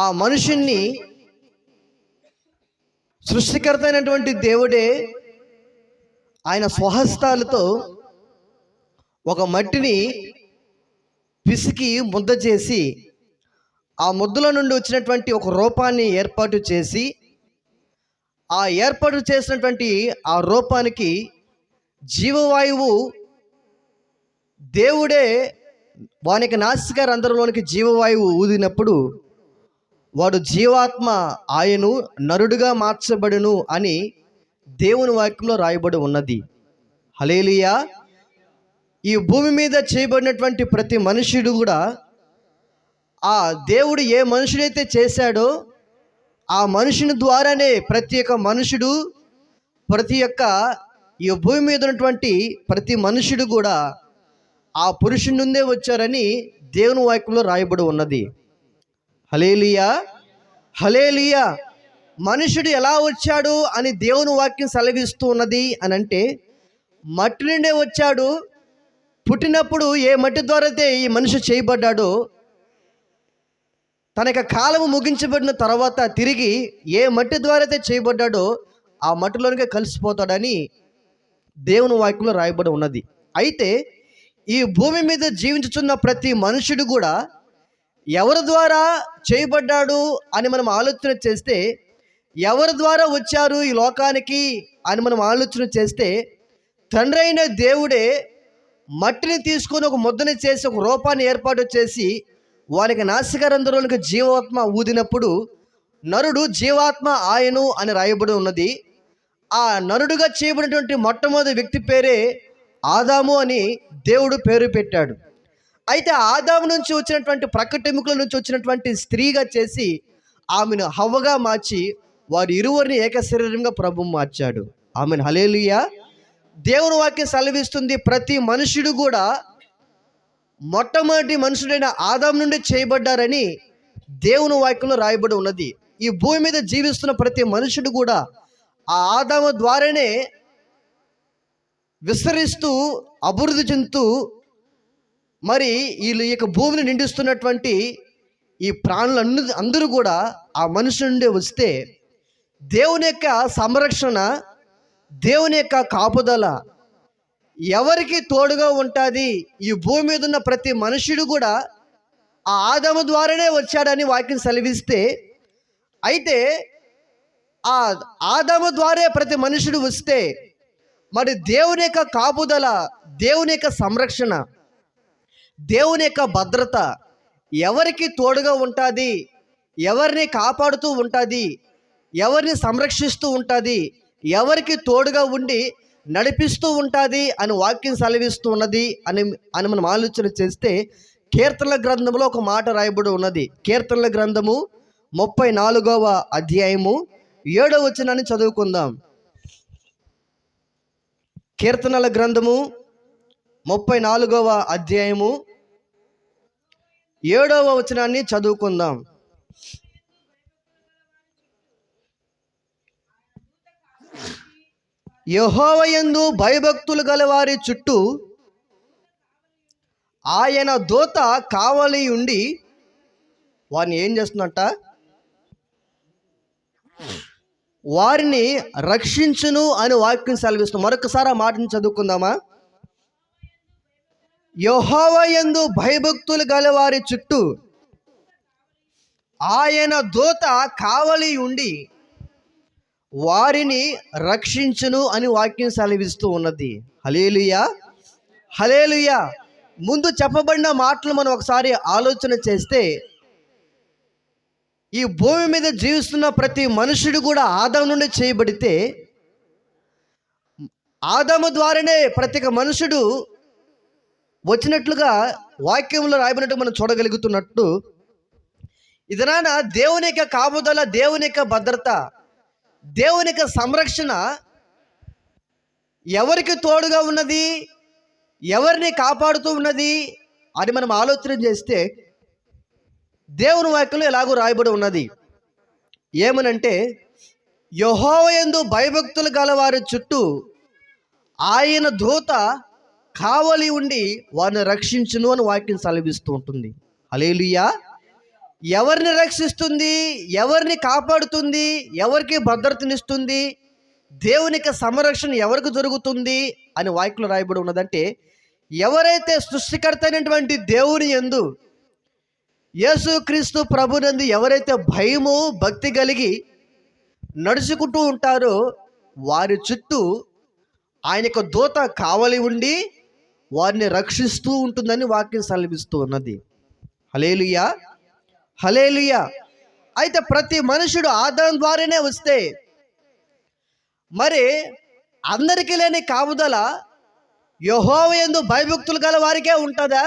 ఆ మనుషుణ్ణి సృష్టికర్త అయినటువంటి దేవుడే ఆయన స్వహస్తాలతో ఒక మట్టిని పిసికి ముద్ద చేసి ఆ ముద్దలో నుండి వచ్చినటువంటి ఒక రూపాన్ని ఏర్పాటు చేసి ఆ ఏర్పాటు చేసినటువంటి ఆ రూపానికి జీవవాయువు దేవుడే వానికి నాసికా రంధ్రంలోనికి జీవవాయువు ఊదినప్పుడు వాడు జీవాత్మ ఆయను నరుడుగా మార్చబడును అని దేవుని వాక్యంలో రాయబడి ఉన్నది. హల్లెలూయా. ఈ భూమి మీద చేయబడినటువంటి ప్రతి మనుష్యుడు కూడా ఆ దేవుడు ఏ మనుషుడైతే చేశాడో ఆ మనుషుని ద్వారానే ప్రతి ఒక్క మనుషుడు ఈ భూమి మీద ఉన్నటువంటి ప్రతి మనుషుడు కూడా ఆ పురుషుని నుండే వచ్చారని దేవుని వాక్యంలో రాయబడి ఉన్నది. హల్లెలూయా, హల్లెలూయా. మనుషుడు ఎలా వచ్చాడు అని దేవుని వాక్యం సెలవిస్తూ ఉన్నది అని అంటే, మట్టి నుండే వచ్చాడు. పుట్టినప్పుడు ఏ మట్టి ద్వారా అయితే ఈ మనిషి చేయబడ్డాడో, తన యొక్క కాలము ముగించబడిన తర్వాత తిరిగి ఏ మట్టి ద్వారా అయితే చేయబడ్డాడో ఆ మట్టిలోనికే కలిసిపోతాడని దేవుని వాక్యంలో రాయబడి ఉన్నది. అయితే ఈ భూమి మీద జీవించుచున్న ప్రతి మనుషుడు కూడా ఎవరి ద్వారా చేయబడ్డాడు అని మనం ఆలోచన చేస్తే, ఎవరి ద్వారా వచ్చారు ఈ లోకానికి అని మనం ఆలోచన చేస్తే, తండ్రి అయిన దేవుడే మట్టిని తీసుకొని ఒక ముద్దని చేసి ఒక రూపాన్ని ఏర్పాటు చేసి వానికి నాసికా రంధ్రంలోనికి జీవాత్మ ఊదినప్పుడు నరుడు జీవాత్మ ఆయను అని రాయబడి ఉన్నది. ఆ నరుడుగా చేయబడినటువంటి మొట్టమొదటి వ్యక్తి పేరే ఆదాము అని దేవుడు పేరు పెట్టాడు. అయితే ఆదాము నుంచి వచ్చినటువంటి ప్రక్కటెముకల నుంచి వచ్చినటువంటి స్త్రీగా చేసి ఆమెను హవ్వగా మార్చి వారి ఇరువురిని ఏక శరీరంగా ప్రభువు మార్చాడు. ఆమెను హల్లెలూయా. దేవుని వాక్యం సెలవిస్తుంది, ప్రతి మనుషుడు కూడా మొట్టమొదటి మనుషుడైన ఆదాము నుండి చేయబడ్డారని దేవుని వాక్యంలో రాయబడి ఉన్నది. ఈ భూమి మీద జీవిస్తున్న ప్రతి మనుషుడు కూడా ఆ ఆదాము ద్వారానే విస్తరిస్తూ అభివృద్ధి చెందుతూ మరి ఈ యొక్క భూమిని నిండిస్తున్నటువంటి ఈ ప్రాణులు అందరూ కూడా ఆ మనుషుల నుండి వస్తే దేవుని యొక్క సంరక్షణ, దేవుని యొక్క కాపుదల ఎవరికి తోడుగా ఉంటుంది? ఈ భూమి మీద ఉన్న ప్రతి మనుషుడు కూడా ఆ ఆదాము ద్వారానే వచ్చాడని వాక్యం సెలవిస్తే, అయితే ఆ ఆదాము ద్వారా ప్రతి మనుషుడు వస్తే మరి దేవుని యొక్క కాపుదల, దేవుని యొక్క సంరక్షణ, దేవుని యొక్క భద్రత ఎవరికి తోడుగా ఉంటుంది? ఎవరిని కాపాడుతూ ఉంటుంది? ఎవరిని సంరక్షిస్తూ ఉంటుంది? ఎవరికి తోడుగా ఉండి నడిపిస్తూ ఉంటుంది అని వాక్యం సెలవిస్తూ ఉన్నది అని మనం ఆలోచన చేస్తే, కీర్తనల గ్రంథంలో ఒక మాట రాయబడి ఉన్నది. కీర్తనల గ్రంథము 34వ అధ్యాయము 7వ వచనాన్ని చదువుకుందాం. కీర్తనల గ్రంథము 34వ అధ్యాయము 7వ వచనాన్ని చదువుకుందాం. యెహోవాయందు భయభక్తులు గలవారి చుట్టూ ఆయన దూత కావలి ఉండి వారిని ఏం చేస్తున్నట్ట? వారిని రక్షించును అని వాక్యం సెలవిస్తుంది. మరొకసారి ఆ మాటను చదువుకుందామా? యెహోవాయందు భయభక్తులు గలవారి చుట్టూ ఆయన దూత కావలి ఉండి వారిని రక్షించును అని వాక్యం సెలవిస్తూ ఉన్నది. హల్లెలూయా, హల్లెలూయా. ముందు చెప్పబడిన మాటలు మనం ఒకసారి ఆలోచన చేస్తే, ఈ భూమి మీద జీవిస్తున్న ప్రతి మనుషుడు కూడా ఆదాము నుండి చేయబడితే, ఆదాము ద్వారానే ప్రతి ఒక్క మనుషుడు వచ్చినట్లుగా వాక్యంలో రాయబడినట్టు మనం చూడగలుగుతున్నట్టు, ఇదనాన దేవుని యొక్క కాపుదల, దేవుని యొక్క భద్రత, దేవుని యొక్క సంరక్షణ ఎవరికి తోడుగా ఉన్నది, ఎవరిని కాపాడుతూ ఉన్నది అని మనం ఆలోచన చేస్తే, దేవుని వాక్యంలో ఎలాగో రాయబడి ఉన్నది. ఏమనంటే, యెహోవాయందు భయభక్తులు గలవారి చుట్టూ ఆయన దూత కావలి ఉండి వారిని రక్షించును అని వాక్యం సెలవిస్తూ ఉంటుంది. హల్లెలూయా. ఎవరిని రక్షిస్తుంది, ఎవరిని కాపాడుతుంది, ఎవరికి భద్రతనిస్తుంది, దేవునికి సంరక్షణ ఎవరికి జరుగుతుంది అని వాక్యంలో రాయబడి ఉన్నదంటే, ఎవరైతే సృష్టికర్త అయినటువంటి దేవుని యందు, యేసుక్రీస్తు ప్రభునందు ఎవరైతే భయము భక్తి కలిగి నడుచుకుంటూ ఉంటారో వారి చుట్టూ ఆయన యొక్క దూత కావలి ఉండి వారిని రక్షిస్తూ ఉంటుందని వాక్యం సెలవిస్తూ ఉన్నది. హల్లెలూయా, హల్లెలూయా. అయితే ప్రతి మనుషుడు ఆదాము ద్వారానే వస్తే మరి అందరికీ లేని కాపుదల యెహోవా యందు భయభక్తులు గల వారికే ఉంటుందా?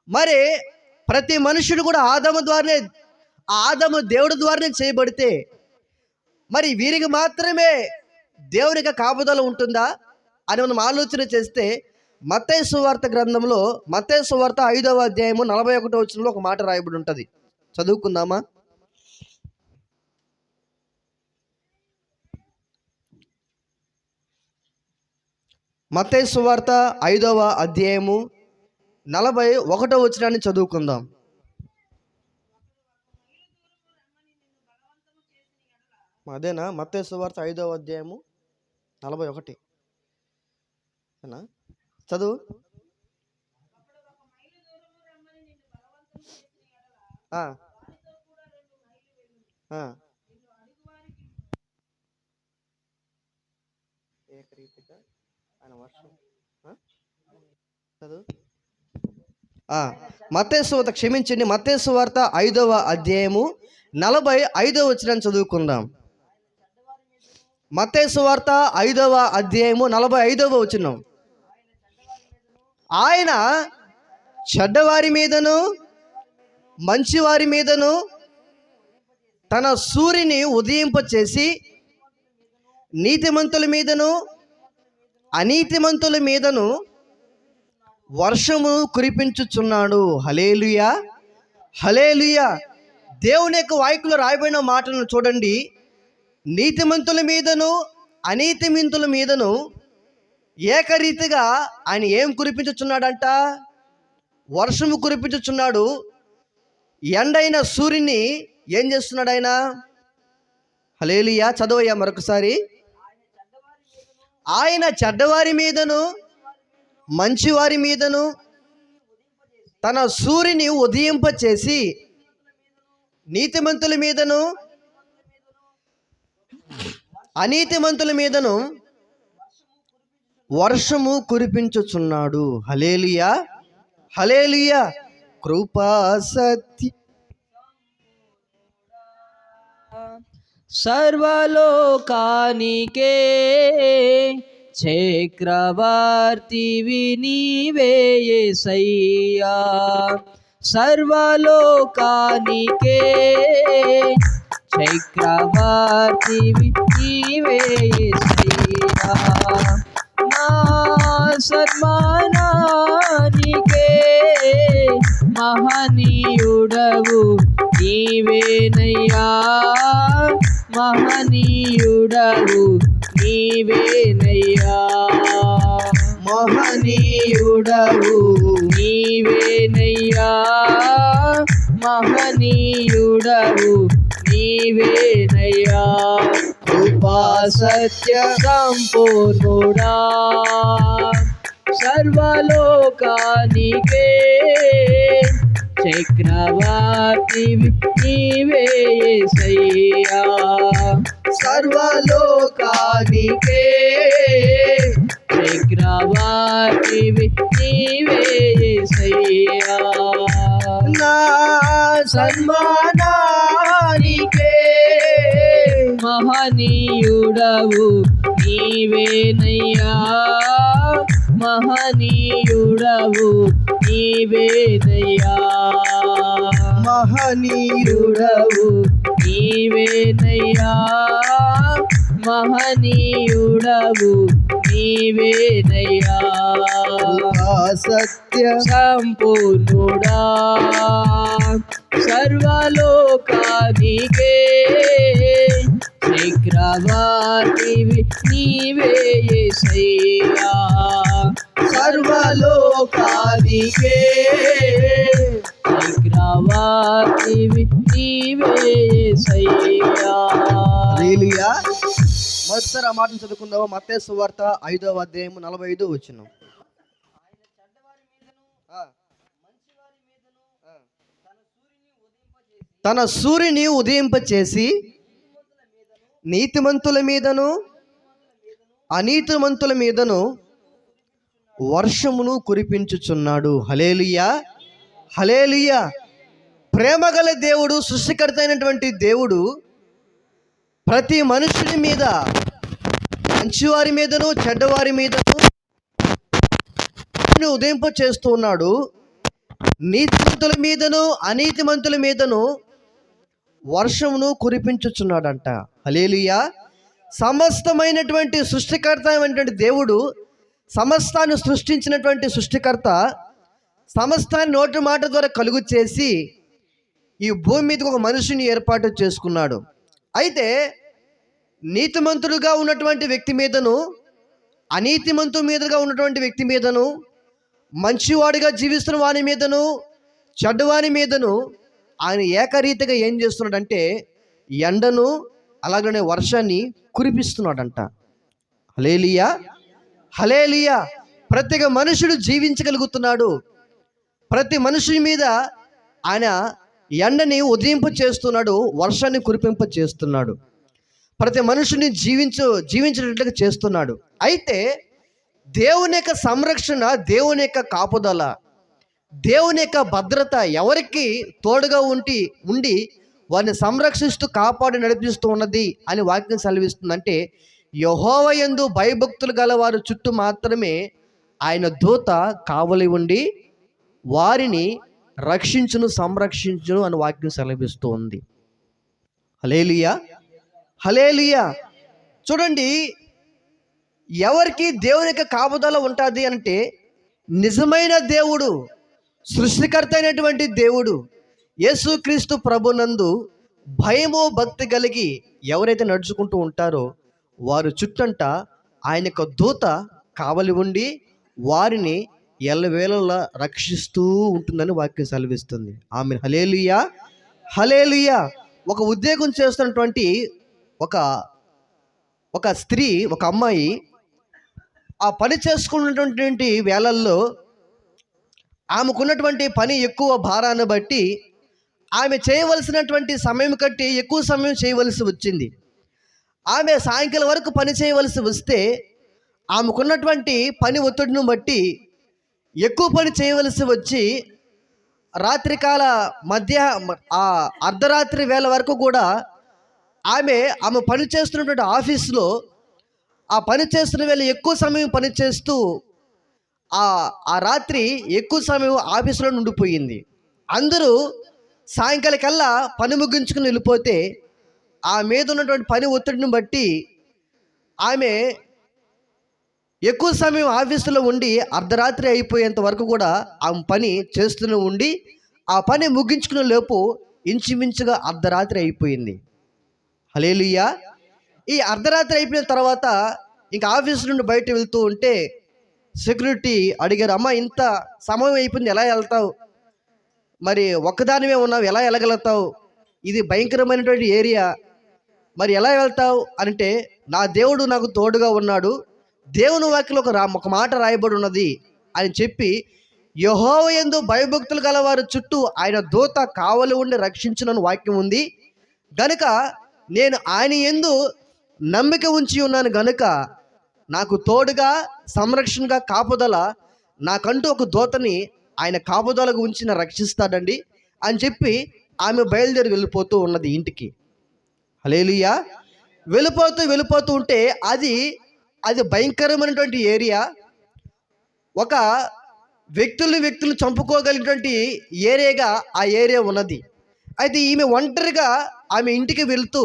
మరి ప్రతి మనుషుడు కూడా ఆదాము దేవుడి ద్వారానే చేయబడితే మరి వీరికి మాత్రమే దేవునికి కాపుదల ఉంటుందా అని మనం ఆలోచన చేస్తే, మత్తయి సువార్త గ్రంథంలో మత్తయి సువార్త 5వ అధ్యాయము 41వ వచనంలో ఒక మాట రాయబడి ఉంటుంది. చదువుకుందామా? మత్తయి సువార్త 5వ అధ్యాయము 41వ వచనాన్ని చదువుకుందాం. అదేనా? మత్తయి సువార్త 5వ అధ్యాయము 41 చదువు. ఏకరీతిగా ఆయన వర్షం చదువు. మత్తయి సువార్త, క్షమించండి, మత్తయి సువార్త 5వ అధ్యాయము 45వ వచనాన్ని చదువుకుందాం. మత్తయి సువార్త 5వ అధ్యాయము 45వ వచనం. ఆయన చెడ్డవారి మీదను మంచివారి మీదను తన సూర్యుని ఉదయింపచేసి నీతిమంతుల మీదను అనీతిమంతుల మీదను వర్షము కురిపించుచున్నాడు. హల్లెలూయా, హల్లెలూయా. దేవుని యొక్క వాక్యంలో రాయబడిన మాటలను చూడండి. నీతిమంతుల మీదను అనీతిమంతుల మీదను ఏకరీతిగా ఆయన ఏం కురిపించుచున్నాడంట? వర్షము కురిపించుచున్నాడు. ఎండైన సూర్యుని ఏం చేస్తున్నాడు ఆయన? హల్లెలూయా. చదవయ్యా మరొకసారి. ఆయన చెడ్డవారి మీదను మంచివారి మీదను తన సూర్యుని ఉదయింపచేసి నీతిమంతుల మీదను అనీతిమంతుల మీదను వర్షము కురిపించుచున్నాడు. హల్లెలూయా, హల్లెలూయా. కృపా సత్య సర్వలోకానికే చక్రవర్తివి నీవే యేసయ్యా. సర్వలోకానికే చక్రవర్తివి నీవే యేసయ్యా. నా సన్మానానికే మహనీయుడవు నీవేనయ్యా. మహనీయుడవు నీవేనయ్యా. మహనీయుడవు నీవేనయ్యా. మహనీయుడవు నీవేనయ్యా. కృపా సత్య సంపూర్ణుడా సర్వలోకానికే చక్రవర్తివి నీవే యేసయ్యా. సర్వలోకానికే చక్రవర్తివి నీవే యేసయ్యా. నా సన్మానానికే మహనీయుడవు నీవేనయ్యా. మహనీయుడవు నీవేనయ్యా. మహనీయుడవు నీవేనయ్యా. మహనీయుడవు నీవేనయ్యా. కృపా సత్య సంపూర్ణుడా సర్వలోకానికే చక్రవర్తివి నీవే యేసయ్యా. సర్వలోకానికే చక్రవర్తివి నీవే యేసయ్యా. హల్లెలూయా. మొదటిసారి ఆ మాటను చదువుకుందాము. మత్తయి సువార్త 5వ అధ్యాయం 45 వచనం. తన సూర్యుని ఉదయింపచేసి నీతిమంతుల మీదను అనీతిమంతుల మీదను వర్షమును కురిపించుచున్నాడు. హల్లెలూయా, హల్లెలూయా. ప్రేమగల దేవుడు, సృష్టికర్త అయినటువంటి దేవుడు ప్రతి మనుషుని మీద, మంచివారి మీదను చెడ్డవారి మీదను ఉదయింప చేస్తూ ఉన్నాడు. నీతిమంతుల మీదను అనీతిమంతుల మీదను వర్షమును కురిపించుచున్నాడంట. హల్లెలూయా. సమస్తమైనటువంటి సృష్టికర్త అయినటువంటి దేవుడు, సమస్తాన్ని సృష్టించినటువంటి సృష్టికర్త, సమస్తాన్ని నోటి మాట ద్వారా కలుగు చేసి ఈ భూమి మీదకి ఒక మనిషిని ఏర్పాటు చేసుకున్నాడు. అయితే నీతిమంతుడుగా ఉన్నటువంటి వ్యక్తి మీదను అనీతిమంతుడి మీదుగా ఉన్నటువంటి వ్యక్తి మీదను, మంచివాడిగా జీవిస్తున్న వాని మీదను చెడ్డవాని మీదను ఆయన ఏకరీతిగా ఏం చేస్తున్నాడంటే ఎండను అలాగనే వర్షాన్ని కురిపిస్తున్నాడంట. హల్లెలూయా, హల్లెలూయా. ప్రతి మనుషుడు జీవించగలుగుతున్నాడు. ప్రతి మనుషుని మీద ఆయన ఎండని చేస్తున్నాడు, వర్షాన్ని కురిపింప చేస్తున్నాడు. ప్రతి మనుషుని జీవించేటట్లుగా చేస్తున్నాడు. అయితే దేవుని యొక్క సంరక్షణ, దేవుని యొక్క కాపుదల, దేవుని యొక్క భద్రత ఎవరికి తోడుగా ఉండి వారిని సంరక్షిస్తూ కాపాడి నడిపిస్తూ ఉన్నది అని వాక్యం సెలవిస్తుందంటే, యెహోవా యందు భయభక్తులు గల వారి చుట్టూ మాత్రమే ఆయన దూత కావలి ఉండి వారిని రక్షించును, సంరక్షించును అని వాక్యం సెలవిస్తూ ఉంది. హల్లెలూయా, హల్లెలూయా. చూడండి, ఎవరికి దేవుని యొక్క కాపుదల ఉంటుంది అంటే నిజమైన దేవుడు, సృష్టికర్త అయినటువంటి దేవుడు యేసుక్రీస్తు ప్రభునందు భయము భక్తి కలిగి ఎవరైతే నడుచుకుంటూ ఉంటారో వారు చుట్టంట ఆయన యొక్క దూత కావలి ఉండి వారిని ఎల్లవేళలా రక్షిస్తూ ఉంటుందని వాక్యం సెలవిస్తుంది. ఆమేన్. హల్లెలూయా, హల్లెలూయా. ఒక ఉద్యోగం చేస్తున్నటువంటి ఒక స్త్రీ, ఒక అమ్మాయి ఆ పని చేసుకున్నటువంటి వేళల్లో ఆమెకున్నటువంటి పని ఎక్కువ భారాన్ని బట్టి ఆమె చేయవలసినటువంటి సమయం కంటే ఎక్కువ సమయం చేయవలసి వచ్చింది. ఆమె సాయంకాలం వరకు పని చేయవలసి వస్తే ఆమెకున్నటువంటి పని ఒత్తిడిని బట్టి ఎక్కువ పని చేయవలసి వచ్చి రాత్రికాల అర్ధరాత్రి వేళ వరకు కూడా ఆమె పని చేస్తున్నటువంటి ఆఫీస్లో ఆ పని చేస్తున్న వేళ ఎక్కువ సమయం పని చేస్తూ ఆ రాత్రి ఎక్కువ సమయం ఆఫీసులో ఉండిపోయింది. అందరూ సాయంకాలం కల్లా పని ముగించుకుని వెళ్ళిపోతే ఆ మీద ఉన్నటువంటి పని ఒత్తిడిని బట్టి ఆమె ఎక్కువ సమయం ఆఫీసులో ఉండి అర్ధరాత్రి అయిపోయేంత వరకు కూడా ఆమె పని చేస్తూనే ఉండి ఆ పని ముగించుకునే లోపు ఇంచుమించుగా అర్ధరాత్రి అయిపోయింది. హల్లెలూయా. ఈ అర్ధరాత్రి అయిపోయిన తర్వాత ఇంకా ఆఫీస్ నుండి బయట వెళ్తూ ఉంటే సెక్యూరిటీ అడిగారు, అమ్మ ఇంత సమయం అయిపోయింది, ఎలా వెళ్తావు? మరి ఒక్కదానివే ఉన్నావు, ఎలా వెళ్ళగలుగుతావు? ఇది భయంకరమైనటువంటి ఏరియా, మరి ఎలా వెళ్తావు అంటే, నా దేవుడు నాకు తోడుగా ఉన్నాడు, దేవుని వాక్యలో ఒక మాట రాయబడి ఉన్నది అని చెప్పి, యెహోవా యందు భయభక్తులు గలవారి చుట్టూ ఆయన దూత కావలి ఉండి రక్షించునని వాక్యం ఉంది గనుక నేను ఆయన యందు నమ్మిక ఉంచి ఉన్నాను గనుక నాకు తోడుగా సంరక్షణగా కాపుదల, నాకంటూ ఒక దూతని ఆయన కాపుదలకు ఉంచి రక్షిస్తాడండి అని చెప్పి ఆమె బయలుదేరి వెళ్ళిపోతూ ఉన్నది ఇంటికి. హల్లెలూయా. వెళ్ళిపోతూ ఉంటే అది భయంకరమైనటువంటి ఏరియా, ఒక వ్యక్తులు చంపుకోగలిగినటువంటి ఏరియాగా ఆ ఏరియా ఉన్నది. అయితే ఈమె ఒంటరిగా ఆమె ఇంటికి వెళ్తూ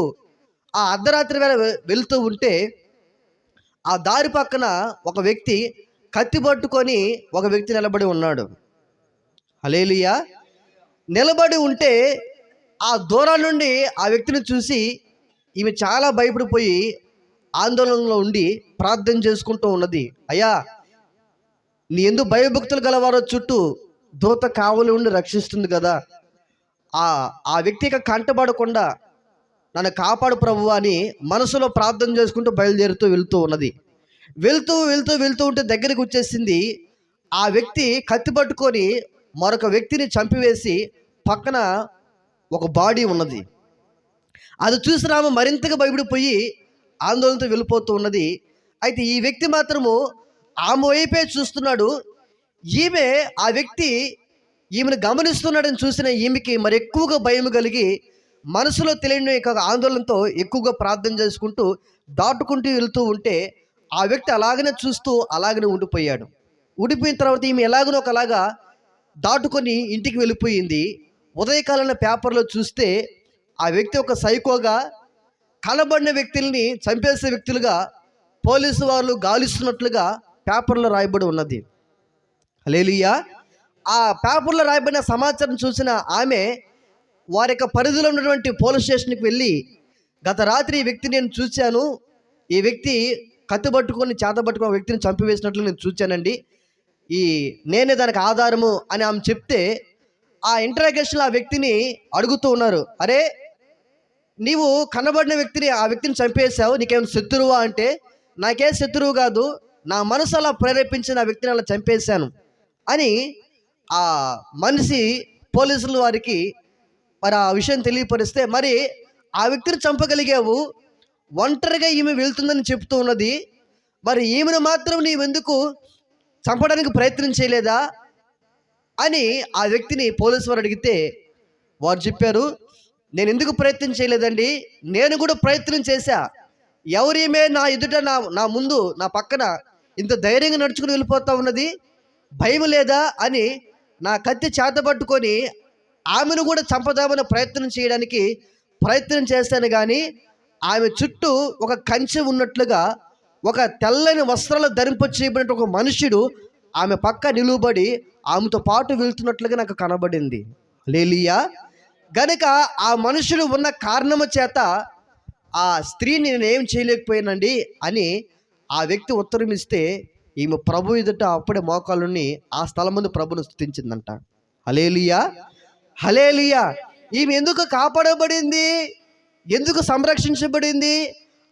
ఆ అర్ధరాత్రి వేళ వెళ్తూ ఉంటే ఆ దారి పక్కన ఒక వ్యక్తి కత్తి పట్టుకొని ఒక వ్యక్తి నిలబడి ఉన్నాడు. హల్లెలూయా. నిలబడి ఉంటే ఆ దూరం నుండి ఆ వ్యక్తిని చూసి ఈమె చాలా భయపడిపోయి ఆందోళనలో ఉండి ప్రార్థన చేసుకుంటూ ఉన్నది. అయ్యా, నీ యందు భయభక్తులు గలవారో చుట్టూ దూత కావలి ఉండి రక్షిస్తుంది కదా, ఆ వ్యక్తికి కంటబడకుండా నన్ను కాపాడు ప్రభువా అని మనసులో ప్రార్థన చేసుకుంటూ బయలుదేరుతూ వెళ్తూ ఉన్నది. వెళ్తూ వెళ్తూ వెళ్తూ ఉంటే దగ్గరికి వచ్చేసింది. ఆ వ్యక్తి కత్తి పట్టుకొని మరొక వ్యక్తిని చంపివేసి పక్కన ఒక బాడీ ఉన్నది. అది చూసిన ఆమె మరింతగా భయపడిపోయి ఆందోళనతో వెళ్ళిపోతూ ఉన్నది. అయితే ఈ వ్యక్తి మాత్రము ఆమె వైపే చూస్తున్నాడు. ఈమె ఆ వ్యక్తి ఈమెను గమనిస్తున్నాడని చూసిన ఈమెకి మరి ఎక్కువగా భయం కలిగి మనసులో తెలియని ఆందోళనతో ఎక్కువగా ప్రార్థన చేసుకుంటూ దాటుకుంటూ వెళ్తూ ఉంటే ఆ వ్యక్తి అలాగనే చూస్తూ అలాగనే ఉండిపోయాడు. ఉండిపోయిన తర్వాత ఈమె ఎలాగనో ఒకలాగా దాటుకొని ఇంటికి వెళ్ళిపోయింది. ఉదయకాలంలో పేపర్లో చూస్తే ఆ వ్యక్తి ఒక సైకోగా, కనబడిన వ్యక్తుల్ని చంపేసే వ్యక్తులుగా పోలీసు వాళ్ళు గాలిస్తున్నట్లుగా పేపర్లో రాయబడి ఉన్నది. హల్లెలూయా. ఆ పేపర్లో రాయబడిన సమాచారం చూసిన ఆమె వారి యొక్క పరిధిలో ఉన్నటువంటి పోలీస్ స్టేషన్కి వెళ్ళి, గత రాత్రి ఈ వ్యక్తిని నేను చూశాను, ఈ వ్యక్తి కత్తి పట్టుకొని చేతబట్టుకుని వ్యక్తిని చంపివేసినట్లు నేను చూశానండి, నేనే దానికి ఆధారము అని ఆమె చెప్తే, ఆ ఇంటరాగేషన్లో ఆ వ్యక్తిని అడుగుతూ ఉన్నారు, అరే నీవు కనబడిన ఆ వ్యక్తిని చంపేశావు, నీకేమైనా శత్రువా అంటే, నాకే శత్రువు కాదు, నా మనసు అలా ప్రేరేపించిన ఆ వ్యక్తిని అలా చంపేశాను అని ఆ మనిషి పోలీసుల వారికి మరి ఆ విషయం తెలియపరిస్తే, మరి ఆ వ్యక్తిని చంపగలిగావు, ఒంటరిగా ఈమె వెళ్తుందని చెప్తూ ఉన్నది, మరి ఈమెను మాత్రం నీవెందుకు చంపడానికి ప్రయత్నం చేయలేదా అని ఆ వ్యక్తిని పోలీసు వారు అడిగితే వారు చెప్పారు, నేను ఎందుకు ప్రయత్నం చేయలేదండి, నేను కూడా ప్రయత్నం చేశా, ఎవరేమే నా ఎదుట నా ముందు నా పక్కన ఇంత ధైర్యంగా నడుచుకుని వెళ్ళిపోతా ఉన్నది, భయం లేదా అని నా కత్తి చేతపట్టుకొని ఆమెను కూడా చంపదామని ప్రయత్నం చేశాను. కానీ ఆమె చుట్టూ ఒక కంచె ఉన్నట్లుగా ఒక తెల్లని వస్త్రాలు ధరింపచేయబడిన ఒక మనుష్యుడు ఆమె పక్క నిలువబడి ఆమెతో పాటు వెళ్తున్నట్లుగా నాకు కనబడింది. హల్లెలూయా. గనుక ఆ మనుషుడు ఉన్న కారణము చేత ఆ స్త్రీని నేనేం చేయలేకపోయానండి అని ఆ వ్యక్తి ఉత్తరం ఇస్తే, ఈమె ప్రభు ఎదుట అప్పుడే మోకాళ్ళుని ఆ స్థలం ముందు ప్రభును స్తుతించిందంట. హల్లెలూయా, హల్లెలూయా. ఈమె ఎందుకు కాపాడబడింది, ఎందుకు సంరక్షించబడింది,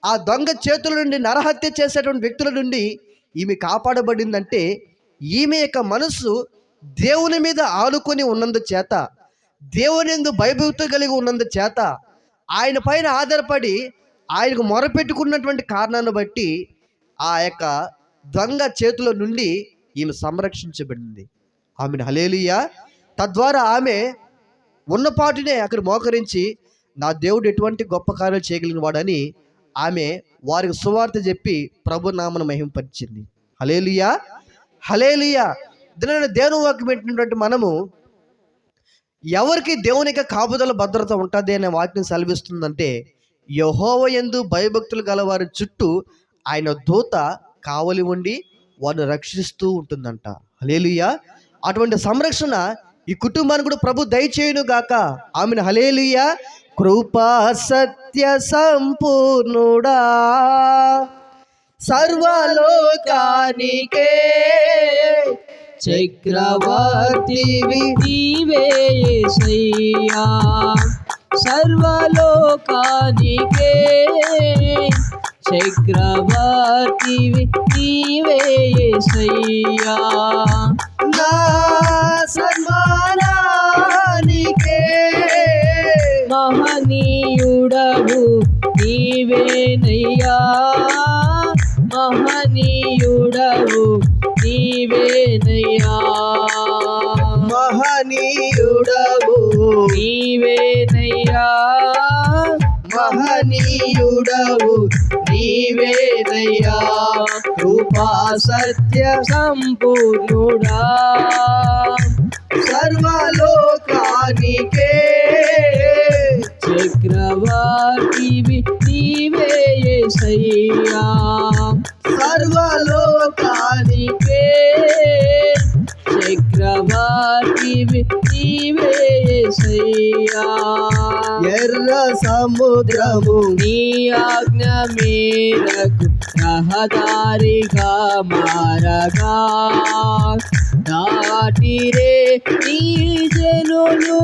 ఆ దొంగ చేతుల నుండి, నరహత్య చేసేటువంటి వ్యక్తుల నుండి ఈమె కాపాడబడిందంటే, ఈమె యొక్క మనసు దేవుని మీద ఆనుకొని ఉన్నందు చేత, దేవుని యందు భయభక్తులు కలిగి ఉన్నందు చేత, ఆయన పైన ఆధారపడి ఆయనకు మొరపెట్టుకున్నటువంటి కారణాన్ని బట్టి ఆ యొక్క దొంగ చేతుల నుండి ఈమె సంరక్షించబడింది. ఆమెను హల్లెలూయా. తద్వారా ఆమె ఉన్నపాటినే అక్కడ మోకరించి, నా దేవుడు ఎటువంటి గొప్ప కార్యాలు చేయగలిగిన వాడని ఆమె వారికి సువార్త చెప్పి ప్రభు నామను మహింపరిచింది. హల్లెలూయా, హల్లెలూయా. దీనిని దేవుని వాక్యం పెట్టినటువంటి మనము ఎవరికి దేవుని యొక్క కాపుదల భద్రత ఉంటుంది అనే వాక్యం సెలవిస్తుందంటే, యెహోవా యందు భయభక్తులు గలవారి చుట్టూ ఆయన దూత కావలి ఉండి వారిని రక్షిస్తూ ఉంటుందంట. హల్లెలూయా. అటువంటి సంరక్షణ ఈ కుటుంబానికి కూడా ప్రభు దయచేయును గాక. ఆమెను హల్లెలూయా. కృపా సత్య సంపూర్ణుడా, సర్వలోకానికే చక్రవర్తివి నీవే యేసయ్యా, సర్వలోకానికే చక్రవర్తివి నీవే యేసయ్యా, నా సన్మానానికే మహనీయుడవు నీవేనయ్యా, మహనీయుడవు నీవేనయ్యా, మహనీయుడవు నీవేనయ్యా, మహనీయుడవు నీవేనయ్యా. కృపా సత్య సంపూర్ణుడా, సర్వలోకానికే చక్రవర్తివి నీవే యేసయ్యా, సర్వలోకానికే చక్రవర్తివి నీవే యేసయ్యా. ఎర్ర సముద్రము నీ ఆజ్ఞ మేరకు రహదారిగా మారగా దాటిరే నీ జనులు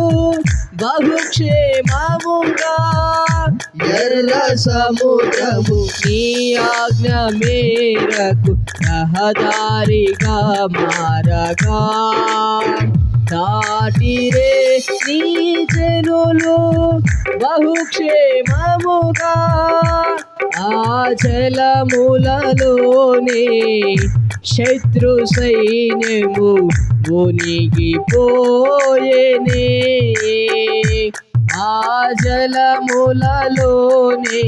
బహుక్షేమముగా. ఎర్ర సముద్రము నీ ఆజ్ఞ మేరకు రహదారిగా మారగా దాటిరే నీ జనులు బహుక్షేమముగా. ఆ జలములలోనే శత్రు సైన్యము మునిగిపోయేనే. ఆ జలములలోనే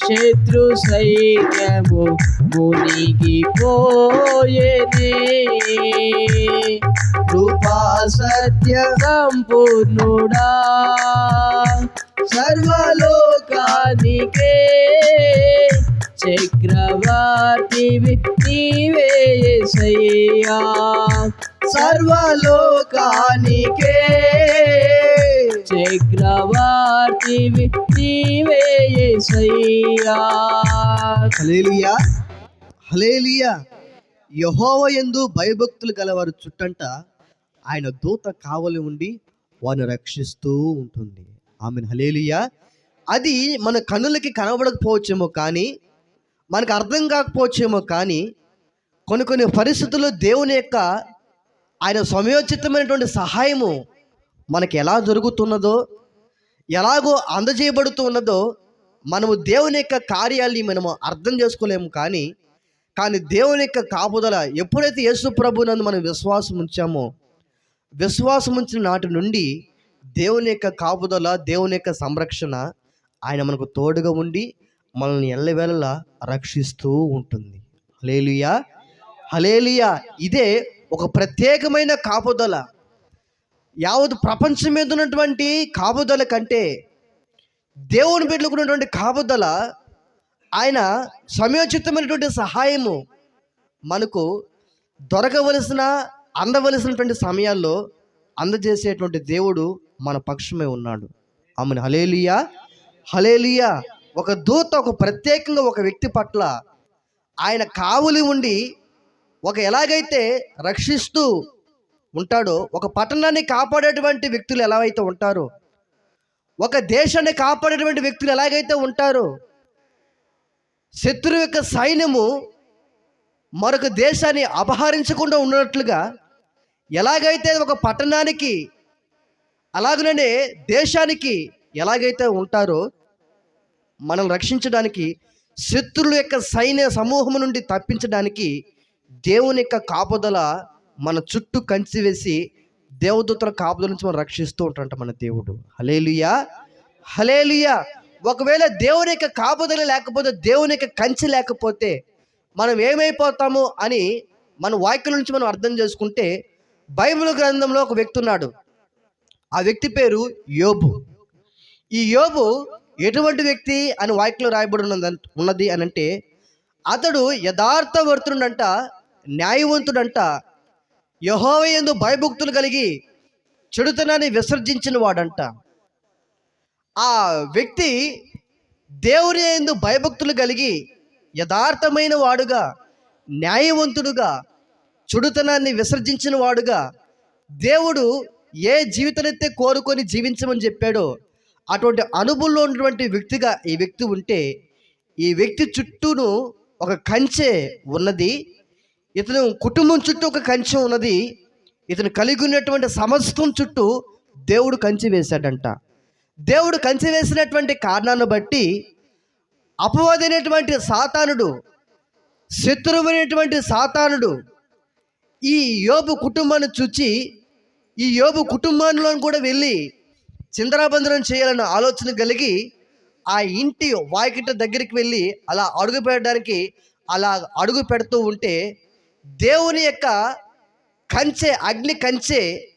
శత్రు సైన్యము మునిగిపోయేనే. కృపా సత్య సంపూర్ణుడా సర్వలోకానికే చక్రవర్తివి నీవే యేసయ్యా. సర్వలోకానికే చక్రవర్తివి నీవే యేసయ్యా. హల్లెలూయా హల్లెలూయా. యెహోవా యందు భయభక్తులు గలవారు చుట్టంట ఆయన దూత కావలి ఉండి వారిని రక్షిస్తూ ఉంటుంది. Amen hallelujah. అది మన కన్నులకి కనబడకపోవచ్చేమో కానీ, మనకు అర్థం కాకపోవచ్చేమో కానీ, కొన్ని పరిస్థితుల్లో దేవుని యొక్క ఆయన సమయోచితమైనటువంటి సహాయము మనకి ఎలా జరుగుతున్నదో, ఎలాగో అందజేయబడుతూ ఉన్నదో మనము దేవుని యొక్క కార్యాలని మనము అర్థం చేసుకోలేము. కానీ దేవుని యొక్క కాపుదల ఎప్పుడైతే యేసు ప్రభునందు మనం విశ్వాసం ఉంచామో, విశ్వాసం ఉంచిన నాటి నుండి దేవుని యొక్క కాపుదల, దేవుని యొక్క సంరక్షణ ఆయన మనకు తోడుగా ఉండి మనల్ని ఎల్లవేళలా రక్షిస్తూ ఉంటుంది. హల్లెలూయా హల్లెలూయా. ఇదే ఒక ప్రత్యేకమైన కాపుదల. యావత్ ప్రపంచం మీద ఉన్నటువంటి కాపుదల కంటే దేవుని బిడ్డలకు ఉన్నటువంటి కాపుదల, ఆయన సమయోచితమైనటువంటి సహాయము మనకు దొరకవలసిన అందవలసినటువంటి సమయాల్లో అందజేసేటువంటి దేవుడు మన పక్షమే ఉన్నాడు. ఆమెను హల్లెలూయా హల్లెలూయా. ఒక దూత ఒక ప్రత్యేకంగా ఒక వ్యక్తి పట్ల ఆయన కావలి ఉండి ఎలాగైతే రక్షిస్తూ ఉంటాడో, ఒక పట్టణాన్ని కాపాడేటువంటి వ్యక్తులు ఎలా అయితే ఉంటారో, ఒక దేశాన్ని కాపాడేటువంటి వ్యక్తులు ఎలాగైతే ఉంటారో, శత్రువు యొక్క సైన్యము మరొక దేశాన్ని అపహరించకుండా ఉన్నట్లుగా ఎలాగైతే ఒక పట్టణానికి అలాగనే దేశానికి ఎలాగైతే ఉంటారో, మనం రక్షించడానికి, శత్రువుల యొక్క సైన్య సమూహం నుండి తప్పించడానికి దేవుని యొక్క కాపుదల మన చుట్టూ కంచి వేసి దేవదూతల కాపుదల నుంచి మనం రక్షిస్తూ ఉంటాడంట మన దేవుడు. హల్లెలూయా హల్లెలూయా. ఒకవేళ దేవుని యొక్క కాపుదల లేకపోతే, దేవుని యొక్క కంచి లేకపోతే మనం ఏమైపోతాము అని మన వాక్యం నుంచి మనం అర్థం చేసుకుంటే, బైబిల్ గ్రంథంలో ఒక వ్యక్తి ఉన్నాడు. ఆ వ్యక్తి పేరు యోబు. ఈ యోబు ఎటువంటి వ్యక్తి అని వాక్యంలో రాయబడి ఉన్నది అని అంటే, అతడు యథార్థవర్తుడంట, న్యాయవంతుడంట, యెహోవా యందు భయభక్తులు కలిగి చెడుతనాన్ని విసర్జించిన వాడంట. ఆ వ్యక్తి దేవుని యందు భయభక్తులు కలిగి యథార్థమైన వాడుగా, న్యాయవంతుడుగా, చెడుతనాన్ని విసర్జించిన వాడుగా, దేవుడు ఏ జీవితానైతే కోరుకొని జీవించమని చెప్పాడో అటువంటి అనుభవంలో ఉన్నటువంటి వ్యక్తిగా ఈ వ్యక్తి ఉంటే, ఈ వ్యక్తి చుట్టూను ఒక కంచె ఉన్నది. ఇతను కుటుంబం చుట్టూ ఒక కంచె ఉన్నది. ఇతను కలిగి ఉన్నటువంటి సమస్తం చుట్టూ దేవుడు కంచె వేశాడంట. దేవుడు కంచె వేసినటువంటి కారణాన్ని బట్టి అపవాదైనటువంటి సాతానుడు, శత్రువైనటువంటి సాతానుడు ఈ యోబు కుటుంబాన్ని చూచి, ఈ యోబు కుటుంబంలో కూడా వెళ్ళి చిందరాబందరం చేయాలన్న ఆలోచన కలిగి ఆ ఇంటి వాకిట దగ్గరికి వెళ్ళి అలా అడుగు పెట్టడానికి అలా అడుగు పెడుతూ ఉంటే, దేవుని యొక్క కంచె, అగ్ని కంచె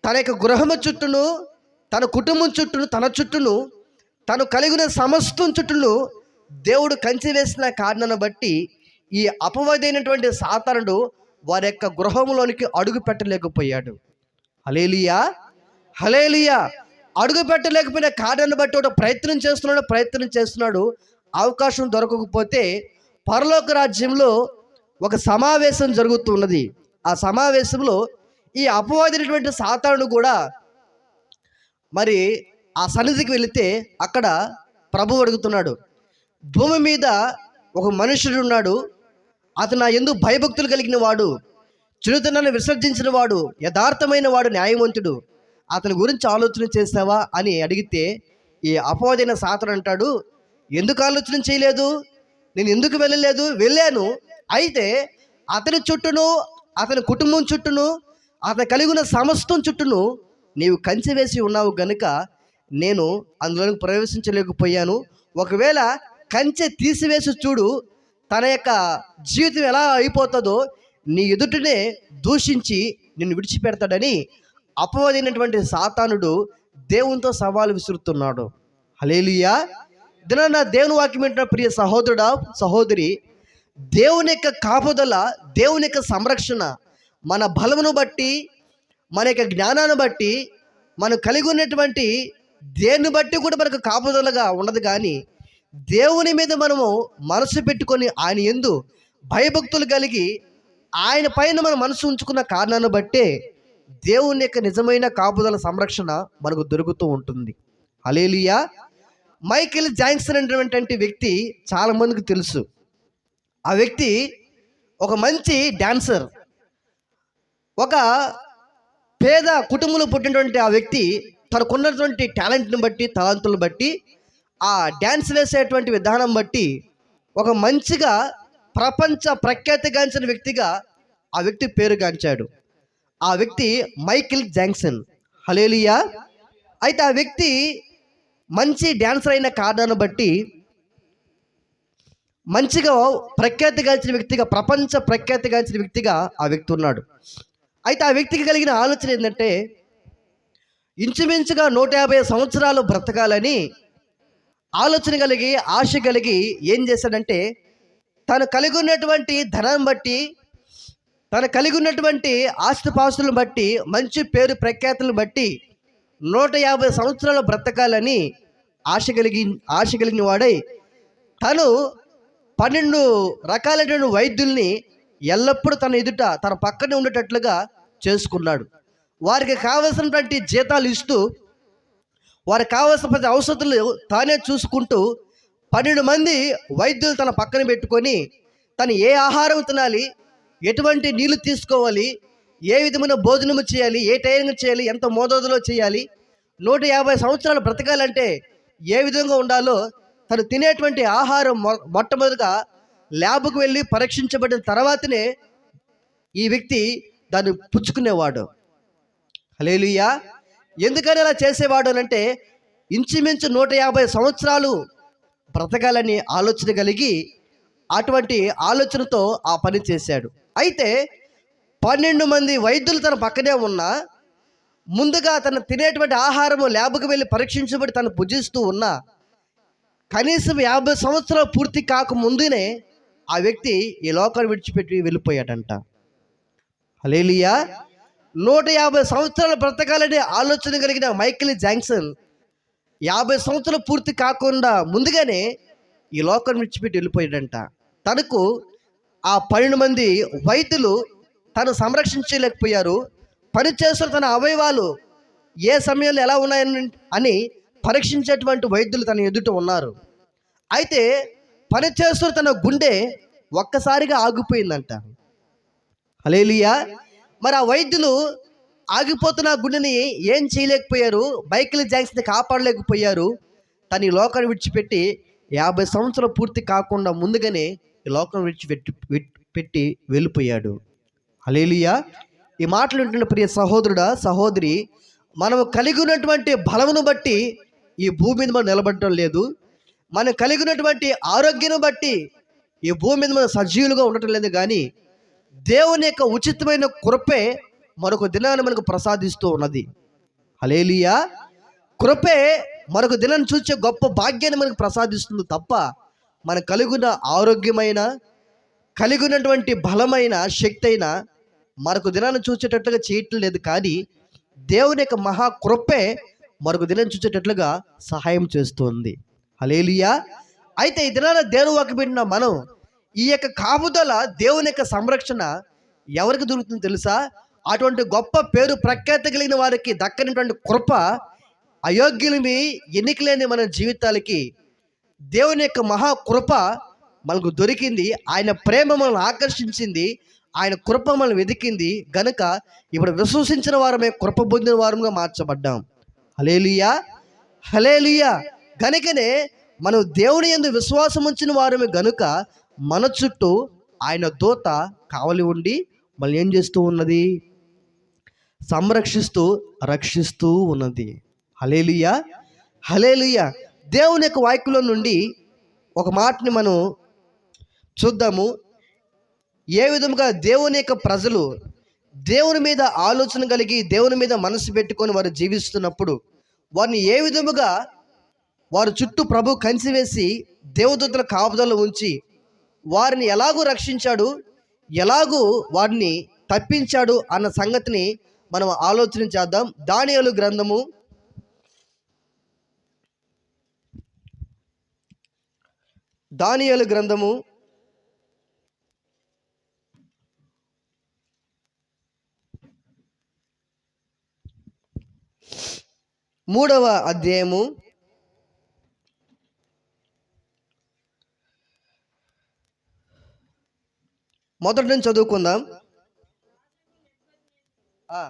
తన యొక్క గృహము చుట్టూను, తన కుటుంబం చుట్టూను, తన చుట్టూను, తను కలిగిన సమస్తం చుట్టూను దేవుడు కంచె వేసిన కారణాన్ని బట్టి ఈ అపవాదైనటువంటి సాతానుడు వారి యొక్క గృహంలోనికి అడుగు పెట్టలేకపోయాడు. హల్లెలూయా హల్లెలూయా. అడుగు పెట్టలేకపోయిన కారణాన్ని బట్టి ఒక ప్రయత్నం చేస్తున్నాడు. అవకాశం దొరకకపోతే పరలోక రాజ్యంలో ఒక సమావేశం జరుగుతూ ఉన్నది. ఆ సమావేశంలో ఈ అపవాదైనటువంటి సాతాను కూడా మరి ఆ సన్నిధికి వెళితే అక్కడ ప్రభువు అడుగుతున్నాడు, భూమి మీద ఒక మనుషుడు ఉన్నాడు, అతను నా యందు భయభక్తులు కలిగిన వాడు, చెడుతనాన్ని విసర్జించిన వాడు, యథార్థమైన వాడు, న్యాయవంతుడు, అతని గురించి ఆలోచన చేసావా అని అడిగితే ఈ అపవాదైన సాతాను అంటాడు, ఎందుకు ఆలోచన చేయలేదు, నేను ఎందుకు వెళ్ళలేదు, వెళ్ళాను, అయితే అతని చుట్టూను, అతని కుటుంబం చుట్టూను, అతను కలిగి ఉన్న సమస్తం చుట్టూను నీవు కంచె వేసి ఉన్నావు గనుక నేను అందులోకి ప్రవేశించలేకపోయాను. ఒకవేళ కంచె తీసివేసి చూడు, తన యొక్క జీవితం ఎలా అయిపోతుందో నీ ఎదుటనే దూషించి నిన్ను విడిచిపెడతాడని అపవాదైనటువంటి సాతానుడు దేవునితో సవాలు విసురుతున్నాడు. హల్లెలూయా. దినాన దేవుని వాక్యం వింటున్న ప్రియ సహోదరుడా, సహోదరి, దేవుని యొక్క కాపుదల, దేవుని యొక్క సంరక్షణ మన బలమును బట్టి, మన యొక్క జ్ఞానాన్ని బట్టి, మనం కలిగి ఉన్నటువంటి దేన్ని బట్టి కూడా మనకు కాపుదలగా ఉండదు. కానీ దేవుని మీద మనము మనసు పెట్టుకొని ఆయన యందు భయభక్తులు కలిగి ఆయన పైన మన మనసు ఉంచుకున్న కారణాన్ని బట్టే దేవుని యొక్క నిజమైన కాపుదల సంరక్షణ మనకు దొరుకుతూ ఉంటుంది. హల్లెలూయా. మైకేల్ జాక్సన్ అనేటువంటి వ్యక్తి చాలామందికి తెలుసు. ఆ వ్యక్తి ఒక మంచి డాన్సర్. ఒక పేద కుటుంబంలో పుట్టినటువంటి ఆ వ్యక్తి తనకున్నటువంటి టాలెంట్ని బట్టి, తలాంతులను బట్టి, ఆ డ్యాన్స్ వేసేటువంటి విధానం బట్టి ఒక మంచిగా ప్రపంచ ప్రఖ్యాతిగాంచిన వ్యక్తిగా ఆ వ్యక్తి పేరుగాంచాడు. ఆ వ్యక్తి మైకేల్ జాక్సన్. హల్లెలూయా. అయితే ఆ వ్యక్తి మంచి డ్యాన్సర్ అయిన కారణాన్ని బట్టి మంచిగా ప్రఖ్యాతిగాంచిన వ్యక్తిగా, ప్రపంచ ప్రఖ్యాతిగాంచిన వ్యక్తిగా ఆ వ్యక్తి ఉన్నాడు. అయితే ఆ వ్యక్తికి కలిగిన ఆలోచన ఏంటంటే ఇంచుమించుగా 150 సంవత్సరాలు బ్రతకాలని ఆలోచన కలిగి, ఆశ కలిగి ఏం చేశాడంటే తను కలిగి ఉన్నటువంటి ధనాన్ని బట్టి, తను కలిగి ఉన్నటువంటి ఆస్తిపాస్తులను బట్టి, మంచి పేరు ప్రఖ్యాతులను బట్టి 150 సంవత్సరాలు బ్రతకాలని ఆశ కలిగిన వాడై తను 12 రకాలైన వైద్యుల్ని ఎల్లప్పుడూ తన ఎదుట, తన పక్కనే ఉండేటట్లుగా చేసుకున్నాడు. వారికి కావలసినటువంటి జీతాలు ఇస్తూ, వారికి కావలసిన ప్రతి ఔషధాలు తానే చూసుకుంటూ 12 మంది వైద్యులు తన పక్కన పెట్టుకొని తను ఏ ఆహారం తినాలి, ఎటువంటి నీళ్లు తీసుకోవాలి, ఏ విధమైన భోజనము చేయాలి, ఏ టైంగా చేయాలి, ఎంత మోతాదులో చేయాలి, 150 సంవత్సరాలు బ్రతకాలంటే ఏ విధంగా ఉండాలో తను తినేటువంటి ఆహారం మొట్టమొదటిగా ల్యాబ్కు వెళ్ళి పరీక్షించబడిన తర్వాతనే ఈ వ్యక్తి దాన్ని పుచ్చుకునేవాడు. హల్లెలూయా. ఎందుకని అలా చేసేవాడు అంటే ఇంచుమించు 150 సంవత్సరాలు బ్రతకాలని ఆలోచన కలిగి అటువంటి ఆలోచనతో ఆ పని చేశాడు. అయితే 12 మంది వైద్యులు తన పక్కనే ఉన్నా, ముందుగా తను తినేటువంటి ఆహారము ల్యాబ్కు వెళ్ళి పరీక్షించబడి తను భుజిస్తూ ఉన్నా, కనీసం 50 సంవత్సరాలు పూర్తి కాకముందునే ఆ వ్యక్తి ఈ లోకాన్ని విడిచిపెట్టి వెళ్ళిపోయాడంట. హల్లెలూయా. 150 సంవత్సరాలు బ్రతకాలనే ఆలోచన కలిగిన మైకేల్ జాక్సన్ 50 సంవత్సరాలు పూర్తి కాకుండా ముందుగానే ఈ లోకాన్ని విడిచిపెట్టి వెళ్ళిపోయాడంట. తనకు ఆ 12 మంది వైద్యులు తను సంరక్షించలేకపోయారు. పనిచేస్తున్న తన అవయవాలు ఏ సమయంలో ఎలా ఉన్నాయని అని పరీక్షించేటువంటి వైద్యులు తన ఎదుట ఉన్నారు. అయితే పనిచేస్తున్న తన గుండె ఒక్కసారిగా ఆగిపోయిందంట. హల్లెలూయా. మరి ఆ వైద్యులు ఆగిపోతున్న గుండెని ఏం చేయలేకపోయారు, మైకేల్ జాక్సన్ని కాపాడలేకపోయారు. తను ఈ లోకాన్ని విడిచిపెట్టి 50 సంవత్సరాలు పూర్తి కాకుండా ముందుగానే ఈ లోకం విడిచిపెట్టి వెళ్ళిపోయాడు. హల్లెలూయా. ఈ మాటలు వింటున్న ప్రియ సహోదరుడా, సహోదరి, మనము కలిగి ఉన్నటువంటి బలమును బట్టి ఈ భూమి మీద మనం నిలబడటం లేదు. మనం కలిగి ఉన్నటువంటి ఆరోగ్యాన్ని బట్టి ఈ భూమి మీద మనం సజీవులుగా ఉండటం లేదు. కానీ దేవుని యొక్క ఉచితమైన కృపే మరొక దినాన్ని మనకు ప్రసాదిస్తూ ఉన్నది. హల్లెలూయా. కృపే మరొక దినాన్ని చూసే గొప్ప భాగ్యాన్ని మనకు ప్రసాదిస్తుంది తప్ప మనం కలిగిన ఆరోగ్యమైన, కలిగి ఉన్నటువంటి బలమైన శక్తి అయినా మరొక దినాన్ని చూసేటట్టుగా చేయటం లేదు. కానీ దేవుని యొక్క మహా కృపే మరొక దినం చూసేటట్లుగా సహాయం చేస్తుంది. హల్లెలూయా. అయితే ఈ దినాన దేవుని వాక్యం వింటున్న మనం ఈ యొక్క కాపుదల, దేవుని యొక్క సంరక్షణ ఎవరికి దొరుకుతుందో తెలుసా? అటువంటి గొప్ప పేరు ప్రఖ్యాతి కలిగిన వారికి దక్కనటువంటి కృప అయోగ్యులమి, ఎన్నికలేని మన జీవితాలకి దేవుని యొక్క మహా కృప మనకు దొరికింది. ఆయన ప్రేమ మనల్ని ఆకర్షించింది, ఆయన కృప మనల్ని వెతికింది గనుక ఇప్పుడు విశ్వసించిన వారమే కృప పొందిన వారంగా మార్చబడ్డాం. హల్లెలూయా, హల్లెలూయా. గనుకనే మనం దేవుని యందు విశ్వాసం ఉంచిన వారమే గనుక మన చుట్టూ ఆయన దూత కావలి ఉండి మనల్ని ఏం చేస్తూ ఉన్నది? సంరక్షిస్తూ, రక్షిస్తూ ఉన్నది. హల్లెలూయా, హల్లెలూయా. దేవుని యొక్క వాక్యంలో నుండి ఒక మాటని మనం చూద్దాము. ఏ విధముగా దేవుని యొక్క ప్రజలు దేవుని మీద ఆలోచన కలిగి, దేవుని మీద మనసు పెట్టుకొని వారు జీవిస్తున్నప్పుడు వారిని ఏ విధముగా వారి చుట్టూ ప్రభు కంచి వేసి దేవదూతల కాపుదల ఉంచి వారిని ఎలాగూ రక్షించాడు, ఎలాగూ వారిని తప్పించాడు అన్న సంగతిని మనం ఆలోచన చేద్దాం. దానియేలు గ్రంథము 3వ అధ్యాయము 1 నుంచి చదువుకుందాం. ఆ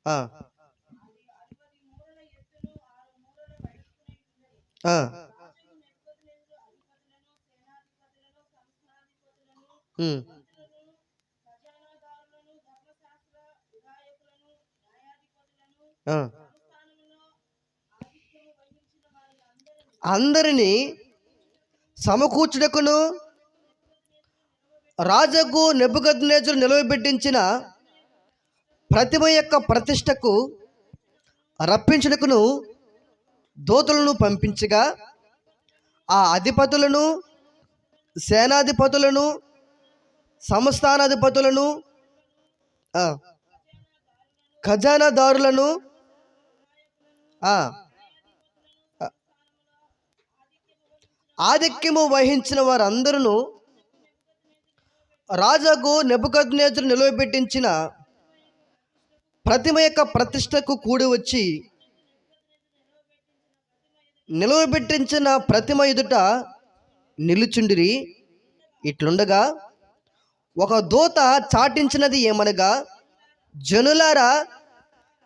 ఆ ఆ ఉమ్, ఆ. అందరినీ సమకూర్చుటకును రాజగు నెబుకద్నెజరు నిలవబెట్టించిన ప్రతిమ యొక్క ప్రతిష్టకు రప్పించుటకును దూతలను పంపించగా ఆ అధిపతులను, సేనాధిపతులను, సంస్థానాధిపతులను, ఖజానాదారులను, ఆధిక్యము వహించిన వారందరూ రాజగు నెబుకద్నెజరు నిలవబెట్టించిన ప్రతిమ యొక్క ప్రతిష్టకు కూడి వచ్చి నిలవబెట్టించిన ప్రతిమ ఎదుట నిలుచుండిరి. ఇట్లుండగా ఒక దూత చాటించినది ఏమనగా, జనులారా,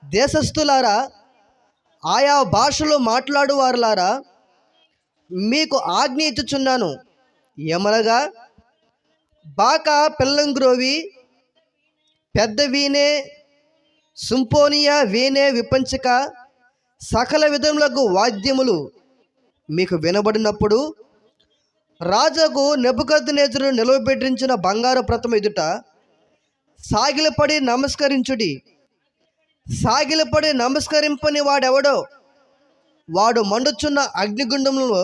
దేశస్థులారా, ఆయా భాషలో మాట్లాడువారులారా, మీకు ఆజ్ఞ ఇచ్చుచున్నాను. ఏమనగా, బాకా, పిల్లంగ్రోవి, పెద్ద వీణే, సింఫోనియా, వీణే, విపంచక, సకల విధములకు వాద్యములు మీకు వినబడినప్పుడు రాజుకు నెబుకద్నెజరు నిలవబెట్టించిన బంగారు ప్రతిమ ఎదుట సాగిలపడి నమస్కరించుడి. సాగిలపడి నమస్కరింపని వాడెవడో వాడు మండుచున్న అగ్నిగుండంలో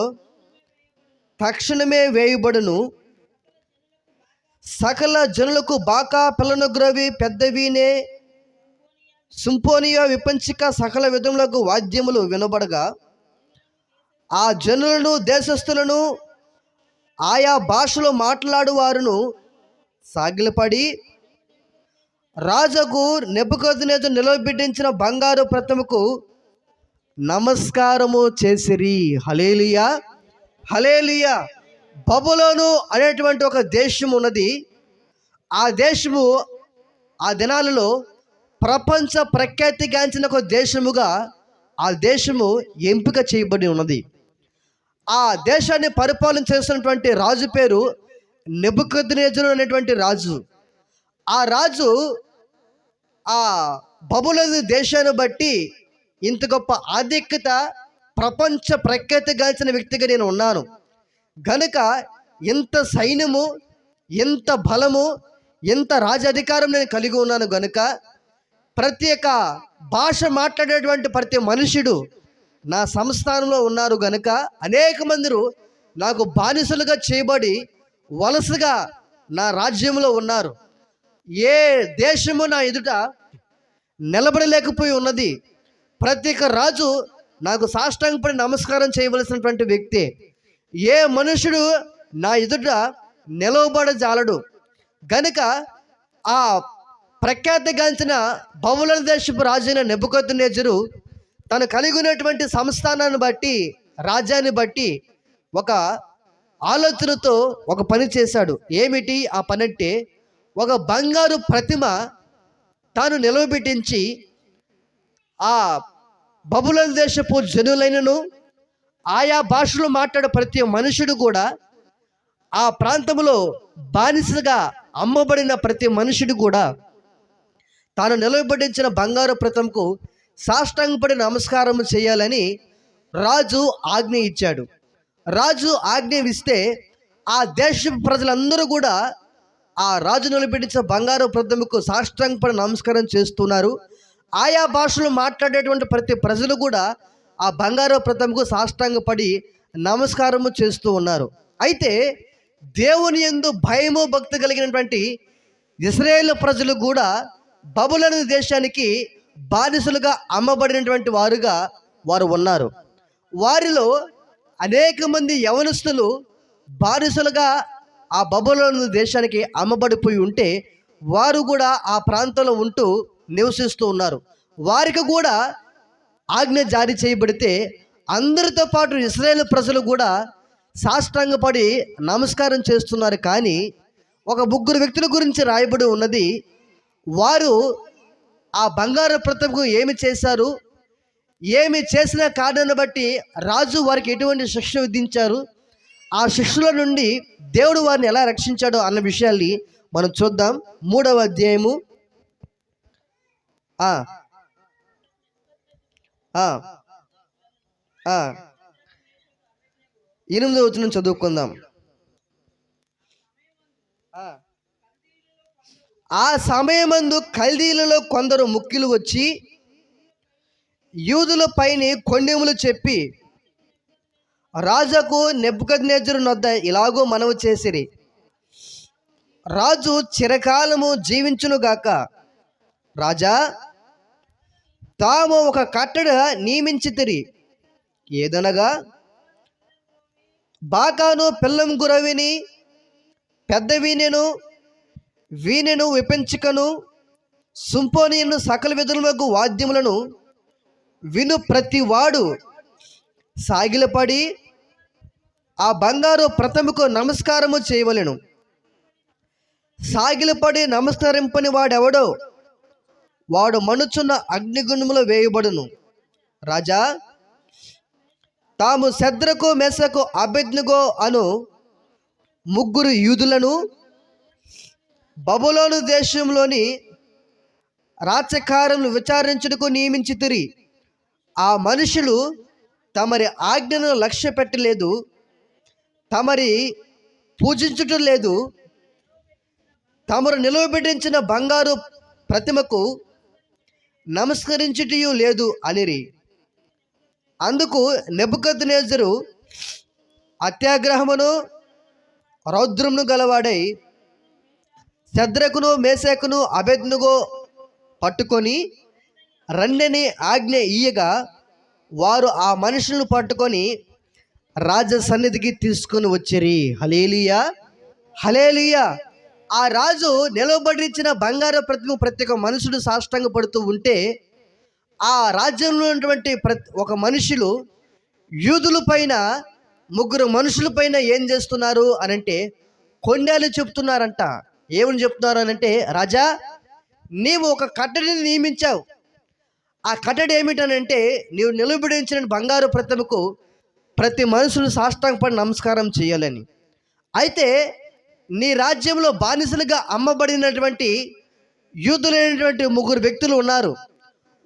తక్షణమే వేయబడును. సకల జనులకు బాకా, పిల్లనగ్రవి, పెద్ద వీణే, సింఫోనియా, విపంచిక, సకల విధములకు వాద్యములు వినబడగా ఆ జనులను, దేశస్థులను, ఆయా భాషలో మాట్లాడువారును సాగిలపడి రాజుకు నెబుకద్నెజరు నిలవబెట్టించిన బంగారు ప్రతిమకు నమస్కారము చేసిరి. హల్లెలూయా, హల్లెలూయా. బబులోను అనేటువంటి ఒక దేశం ఉన్నది. ఆ దేశము ఆ దినాలలో ప్రపంచ ప్రఖ్యాతిగాంచిన ఒక దేశముగా ఆ దేశము ఎంపిక చేయబడి ఉన్నది. ఆ దేశాన్ని పరిపాలన చేస్తున్నటువంటి రాజు పేరు నెబుకద్నెజరు అనేటువంటి రాజు. ఆ రాజు ఆ బబులోను దేశాన్ని బట్టి ఇంత గొప్ప ఆధిక్యత, ప్రపంచ ప్రఖ్యాతిగాంచిన వ్యక్తిగా నేను ఉన్నాను గనుక ఎంత సైన్యము, ఎంత బలము, ఎంత రాజధికారం నేను కలిగి ఉన్నాను గనుక ప్రత్యేక భాష మాట్లాడేటువంటి ప్రతి మనుషుడు నా సంస్థానంలో ఉన్నారు గనుక అనేక మంది నాకు బానిసలుగా చేయబడి వలసగా నా రాజ్యంలో ఉన్నారు. ఏ దేశము నా ఎదుట నిలబడలేకపోయి ఉన్నది. ప్రతి ఒక్క రాజు నాకు సాష్టాంగపడి నమస్కారం చేయవలసినటువంటి వ్యక్తి. ఏ మనుషుడు నా ఎదుట నిలవబడజాలడు. గనుక ఆ ప్రఖ్యాతిగాంచిన బబులోను దేశపు రాజైన నెబుకద్నెజరు తను కలిగి ఉన్నటువంటి సంస్థానాన్ని బట్టి, రాజ్యాన్ని బట్టి ఒక ఆలోచనతో ఒక పని చేశాడు. ఏమిటి ఆ పని అంటే, ఒక బంగారు ప్రతిమ తాను నిలవబెట్టించి ఆ బబులోను దేశపు జనులైనను ఆయా భాషలు మాట్లాడే ప్రతి మనుషుడు కూడా, ఆ ప్రాంతంలో బానిసగా అమ్మబడిన ప్రతి మనుషుడు కూడా తాను నిలవబెట్టించిన బంగారు ప్రతిమకు సాష్టాంగపడి నమస్కారం చేయాలని రాజు ఆజ్ఞ ఇచ్చాడు. రాజు ఆజ్ఞ ఇస్తే ఆ దేశ ప్రజలందరూ కూడా ఆ రాజు నిలబెట్టించిన బంగారు ప్రతిమకు సాష్టాంగపడి నమస్కారం చేస్తున్నారు. ఆయా భాషలు మాట్లాడేటువంటి ప్రతి ప్రజలు కూడా ఆ బంగారు ప్రతిమకు సాష్టాంగపడి నమస్కారము చేస్తూ ఉన్నారు. అయితే దేవుని యందు భయము భక్తి కలిగినటువంటి ఇశ్రాయేలు ప్రజలు కూడా బబులోను దేశానికి బానిసలుగా అమ్మబడినటువంటి వారుగా వారు ఉన్నారు. వారిలో అనేక మంది యవనస్తులు బానిసలుగా ఆ బబులోను దేశానికి అమ్మబడిపోయి ఉంటే వారు కూడా ఆ ప్రాంతంలో ఉంటూ నివసిస్తూ ఉన్నారు. వారికి కూడా ఆజ్ఞ జారీ చేయబడితే అందరితో పాటు ఇశ్రాయేలు ప్రజలు కూడా సాష్టాంగపడి నమస్కారం చేస్తున్నారు. కానీ ఒక ముగ్గురు వ్యక్తుల గురించి రాయబడి ఉన్నది. వారు ఆ బంగారు ప్రతిమకు ఏమి చేశారు, ఏమి చేసిన కారణాన్ని బట్టి రాజు వారికి ఎటువంటి శిక్ష విధించారు, ఆ శిక్షల నుండి దేవుడు వారిని ఎలా రక్షించాడో అన్న విషయాల్ని మనం చూద్దాం. 3వ అధ్యాయము 8వ వచనం చదువుకుందాం. ఆ సమయమందు కల్దీలలో కొందరు ముఖ్యులు వచ్చి యూదుల పైన కొండెములు చెప్పి రాజుకు నెబుకద్నెజరు నొద్ద ఇలాగూ మనవి చేసిరి. రాజు చిరకాలము జీవించునుగాక. రాజా, తాము ఒక కట్టడ నియమించితిరి. ఏదనగా బాకాను పిల్లం గురవిని పెద్ద వీణెను విపించికను సుంపోనియను సకల విధులకు వాద్యములను విను ప్రతి వాడు సాగిలపడి ఆ బంగారు ప్రతిమకు నమస్కారము చేయవలెను. సాగిలపడి నమస్కరింపని వాడెవడో వాడు మనుచున్న అగ్నిగుండములో వేయబడును. రాజా, తాము శద్రకు మెషకు అబేద్నెగో అను ముగ్గురు యూదులను బబులోను దేశంలోని రాచకారులను విచారించుటకు నియమించితిరి. ఆ మనుషులు తమరి ఆజ్ఞను లక్ష్య పెట్టలేదు, తమరి పూజించుట లేదు, తమరు నిలువబెట్టించిన బంగారు ప్రతిమకు నమస్కరించుటయు లేదు అనిరి. అందుకు నెబుకద్నెజరు అత్యాగ్రహమును రౌద్రమును గలవాడై శద్రకును మేషకును అబేద్నెగో పట్టుకొని రండని ఆజ్ఞ ఇయ్యగా వారు ఆ మనుషులను పట్టుకొని రాజ సన్నిధికి తీసుకొని వచ్చిరి. హల్లెలూయా, హల్లెలూయా. ఆ రాజు నిలవబడిచ్చిన బంగారు ప్రతిమ ప్రతి ఒక్క మనుషుడు సాష్టాంగపడుతూ ఉంటే ఆ రాజ్యంలో ఉన్నటువంటి ఒక మనుషులు యూదుల పైన ముగ్గురు మనుషుల పైన ఏం చేస్తున్నారు అనంటే కొండలు చెప్తున్నారంట. ఏమని చెప్తున్నారు అనంటే, రాజా, నీవు ఒక కట్టడిని నియమించావు. ఆ కట్టడి ఏమిటనంటే నీవు నిలబడించిన బంగారు ప్రతిమకు ప్రతి మనుషులు సాష్టాంగపడి నమస్కారం చేయాలని. అయితే నీ రాజ్యంలో బానిసలుగా అమ్మబడినటువంటి యూదులైనటువంటి ముగ్గురు వ్యక్తులు ఉన్నారు.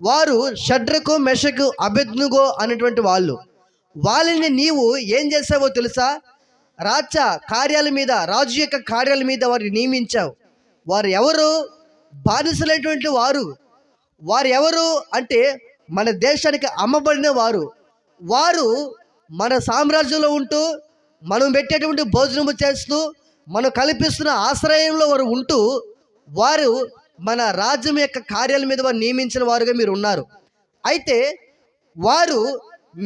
వారు షడ్రకు మెషకు అబేద్నెగో అనేటువంటి వాళ్ళు. వాళ్ళని నీవు ఏం చేసావో తెలుసా? రాజు యొక్క కార్యాల మీద వారిని నియమించావు. వారు ఎవరు? బానిసలైనటువంటి వారు. వారు ఎవరు అంటే మన దేశానికి అమ్మబడిన వారు. వారు మన సామ్రాజ్యంలో ఉంటూ మనం పెట్టేటువంటి భోజనము చేస్తూ మనం కల్పిస్తున్న ఆశ్రయంలో వారు ఉంటూ వారు మన రాజ్యం యొక్క కార్యాల మీద వారు నియమించిన వారుగా మీరు ఉన్నారు. అయితే వారు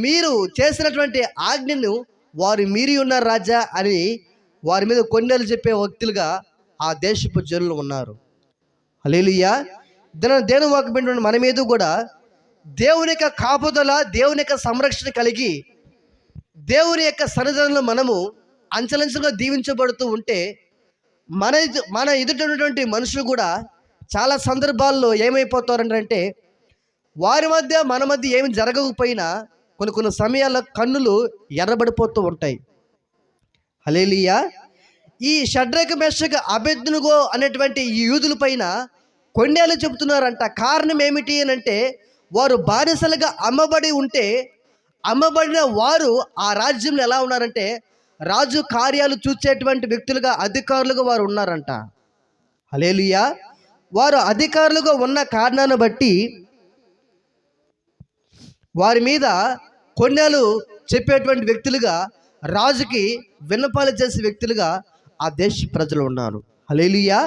మీరు చేసినటువంటి ఆజ్ఞను వారు మీరి ఉన్నారు రాజా అని వారి మీద కొండలు చెప్పే వ్యక్తులుగా ఆ దేశపు జనులు ఉన్నారు. హల్లెలూయా. దేవుని వాక్యం వింటున్న మన మీద కూడా దేవుని యొక్క కాపుదల, దేవుని యొక్క సంరక్షణ కలిగి దేవుని యొక్క సన్నిధానంలో మనము అంచెలంచెలుగా దీవించబడుతూ ఉంటే మన ఎదుట ఉన్నటువంటి మనుషులు కూడా చాలా సందర్భాల్లో ఏమైపోతారంటే వారి మధ్య మన మధ్య ఏమి జరగకపోయినా కొన్ని సమయాల్లో కన్నులు ఎర్రబడిపోతూ ఉంటాయి. హల్లెలూయా. ఈ షడ్రక మెషక అబేద్నెగో అనేటువంటి ఈ యూదుల పైన కొండేలు చెబుతున్నారంట. కారణం ఏమిటి అని అంటే వారు బానిసలుగా అమ్మబడి ఉంటే అమ్మబడిన వారు ఆ రాజ్యంలో ఎలా ఉన్నారంటే రాజు కార్యాలు చూసేటువంటి వ్యక్తులుగా, అధికారులుగా వారు ఉన్నారంట. హల్లెలూయా. వారు అధికారులుగా ఉన్న కారణాన్ని బట్టి వారి మీద కొండలు చెప్పేటువంటి వ్యక్తులుగా, రాజుకి విన్నపాలు చేసే వ్యక్తులుగా ఆ దేశ ప్రజలు ఉన్నారు. హల్లెలూయా.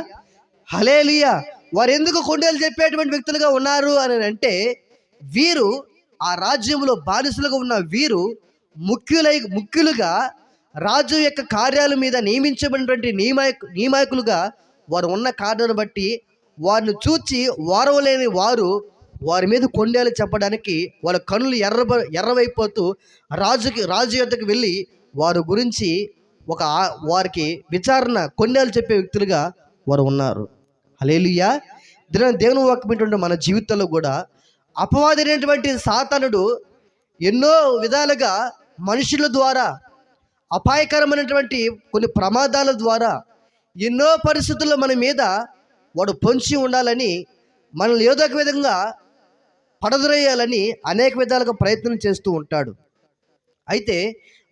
హల్లెలూయా. వారు ఎందుకు కొండలు చెప్పేటువంటి వ్యక్తులుగా ఉన్నారు అని అంటే వీరు ఆ రాజ్యంలో బానిసలుగా ఉన్న వీరు ముఖ్యులుగా రాజు యొక్క కార్యాల మీద నియమించబడినటువంటి నియామకులుగా వారు ఉన్న కారణాన్ని బట్టి వారిని చూచి వారవలేని వారు వారి మీద కొండేలు చెప్పడానికి వాళ్ళ కన్నులు ఎర్రవైపోతూ రాజు యొద్దకు వెళ్ళి వారి గురించి వారికి విచారణ కొండేలు చెప్పే వ్యక్తులుగా వారు ఉన్నారు. హల్లెలూయా. దేవుని వాక్యం మన జీవితంలో కూడా అపవాదైనటువంటి సాతానుడు ఎన్నో విధాలుగా మనుషుల ద్వారా, అపాయకరమైనటువంటి కొన్ని ప్రమాదాల ద్వారా, ఎన్నో పరిస్థితుల్లో మన మీద వాడు పొంచి ఉండాలని, మనల్ని ఏదో ఒక విధంగా పడద్రోయాలని అనేక విధాలుగా ప్రయత్నం చేస్తూ ఉంటాడు. అయితే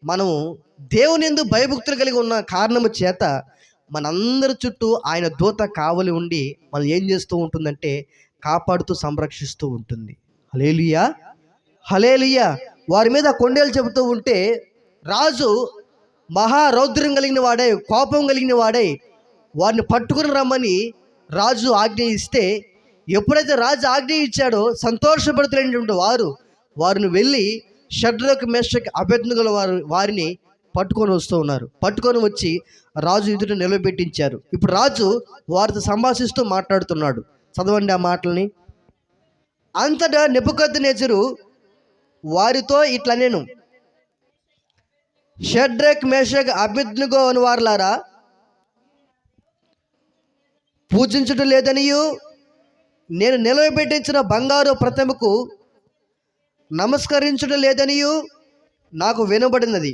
మనము దేవుని యందు భయభక్తులు కలిగి ఉన్న కారణము చేత మనందరి చుట్టూ ఆయన దూత కావలి ఉండి మనం ఏం చేస్తూ ఉంటుందంటే కాపాడుతూ సంరక్షిస్తూ ఉంటుంది. హల్లెలూయా. హల్లెలూయా. వారి మీద కొండేలు చెబుతూ ఉంటే రాజు మహారౌద్రం కలిగిన వాడై, కోపం కలిగిన వాడై వారిని పట్టుకుని రమ్మని రాజు ఆజ్ఞ ఇస్తే, ఎప్పుడైతే రాజు ఆజ్ఞ ఇచ్చాడో సంతోషపడుతున్నటువంటి వారిని వెళ్ళి షడ్రక్ మెషక్ అబేద్నెగోల వారిని పట్టుకొని వస్తూ ఉన్నారు. పట్టుకొని వచ్చి రాజు ఎదుట నిలబెట్టించారు. ఇప్పుడు రాజు వారితో సంభాషిస్తూ మాట్లాడుతున్నాడు. చదవండి ఆ మాటల్ని. అంతటా నెబుకద్నెజరు వారితో ఇట్లా నేను, షడ్రక్ మెషక్ అబేద్నెగో అని వారులారా, పూజించడం లేదనియు నేను నిలవబెట్టించిన బంగారు ప్రతిమకు నమస్కరించడం లేదనియు నాకు వినబడినది.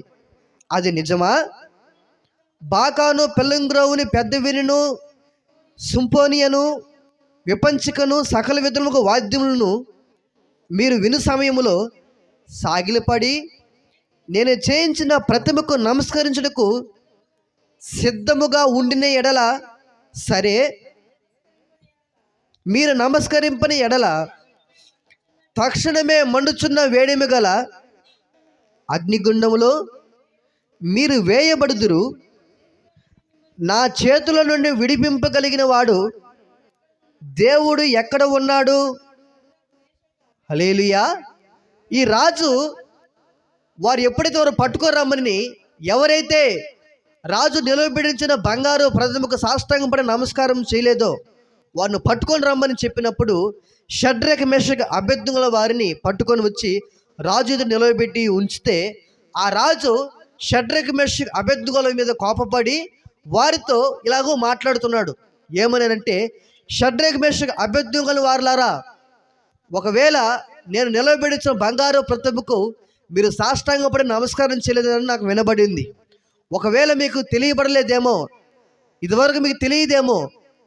అది నిజమా? బాకాను, పెల్లంగ్రోవుని, పెద్ద వినును, సింఫోనియను, విపంచికను, సకల విధములకు వాద్యములను మీరు విను సమయములో సాగిలపడి నేను చేయించిన ప్రతిమకు నమస్కరించుటకు సిద్ధముగా ఉండిన ఎడల సరే, మీరు నమస్కరింపని ఎడల తక్షణమే మండుచున్న వేడిమి గల అగ్నిగుండములో మీరు వేయబడుదురు. నా చేతుల నుండి విడిపింపగలిగిన వాడు దేవుడు ఎక్కడ ఉన్నాడు? హల్లెలూయా. ఈ రాజు వారు ఎప్పుడైతే వారు పట్టుకోరమ్మని, ఎవరైతే రాజు నిలవబెట్టించిన బంగారు ప్రతిమకు సాష్టాంగపడి నమస్కారం చేయలేదో వారిని పట్టుకొని రమ్మని చెప్పినప్పుడు షడ్రక్ మెషక్ అబేద్నెగోల వారిని పట్టుకొని వచ్చి రాజు ఎదుట నిలవబెట్టి ఉంచితే, ఆ రాజు షడ్రక్ మెషక్ అబేద్నెగోల మీద కోపపడి వారితో ఇలాగో మాట్లాడుతున్నాడు. ఏమనంటే, షడ్రక్ మెషక్ అబేద్నెగోల వారులారా, ఒకవేళ నేను నిలవబెట్టించిన బంగారు ప్రతిమకు మీరు సాష్టాంగపడి నమస్కారం చేయలేదని నాకు వినబడింది. ఒకవేళ మీకు తెలియబడలేదేమో, ఇదివరకు మీకు తెలియదేమో,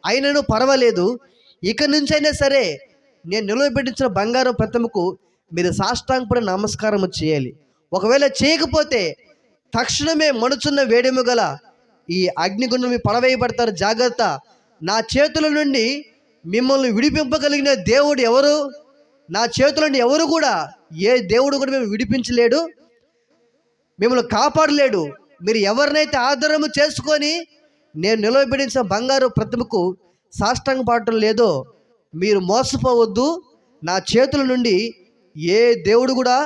అయినను పర్వాలేదు, ఇక నుంచైనా సరే నేను నిలవబెట్టించిన బంగారం ప్రతిమకు మీరు సాష్టాంగపడి నమస్కారం చేయాలి. ఒకవేళ చేయకపోతే తక్షణమే మణుచున్న వేడిమి గల ఈ అగ్నిగుండం మీ పడవేయబడతారు. జాగ్రత్త. నా చేతుల నుండి మిమ్మల్ని విడిపింపగలిగిన దేవుడు ఎవరు? నా చేతుల నుండి ఎవరు కూడా, ఏ దేవుడు కూడా మేము విడిపించలేడు, మిమ్మల్ని కాపాడలేడు. మీరు ఎవరినైతే ఆధారము చేసుకొని నేను నిలవబెట్టించిన బంగారు ప్రతిమకు సాష్టాంగ పడటం లేదో మీరు మోసపోవద్దు. నా చేతుల నుండి ఏ దేవుడు కూడా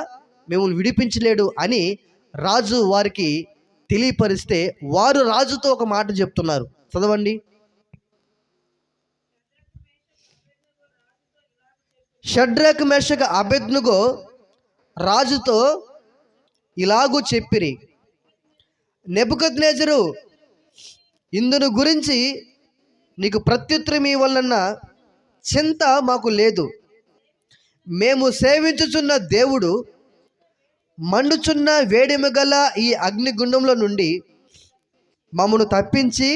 మిమ్మల్ని విడిపించలేడు అని రాజు వారికి తెలియపరిస్తే వారు రాజుతో ఒక మాట చెప్తున్నారు. చదవండి. షడ్రక్ మెషక్ అబేద్నెగో రాజుతో ఇలాగూ చెప్పిరి, నెబుకద్నెజరు, ఇందును గురించి నీకు ప్రత్యుత్తరం ఇవ్వాలన్న చింత మాకు లేదు. మేము సేవించుచున్న దేవుడు మండుచున్న వేడిమి గల ఈ అగ్నిగుండంలో నుండి మమ్మను తప్పించి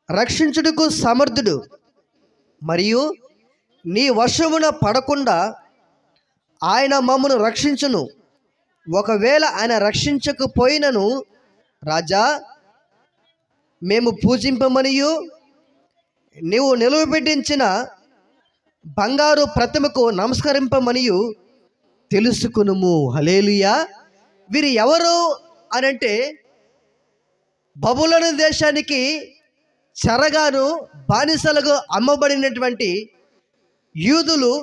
రక్షించుటకు సమర్థుడు. మరియు నీ వశమున పడకుండా ఆయన మమ్మను రక్షించును. ఒకవేళ ఆయన రక్షించకపోయినను రాజా, మేము పూజింపమనియు నీవు నిలువబెట్టించిన బంగారు ప్రతిమకు నమస్కరింపమనియు తెలుసుకునుము. హల్లెలూయా. వీరు ఎవరు అనంటే బబులోను దేశానికి చెరగాను బానిసలకు అమ్మబడినటువంటి యూదులు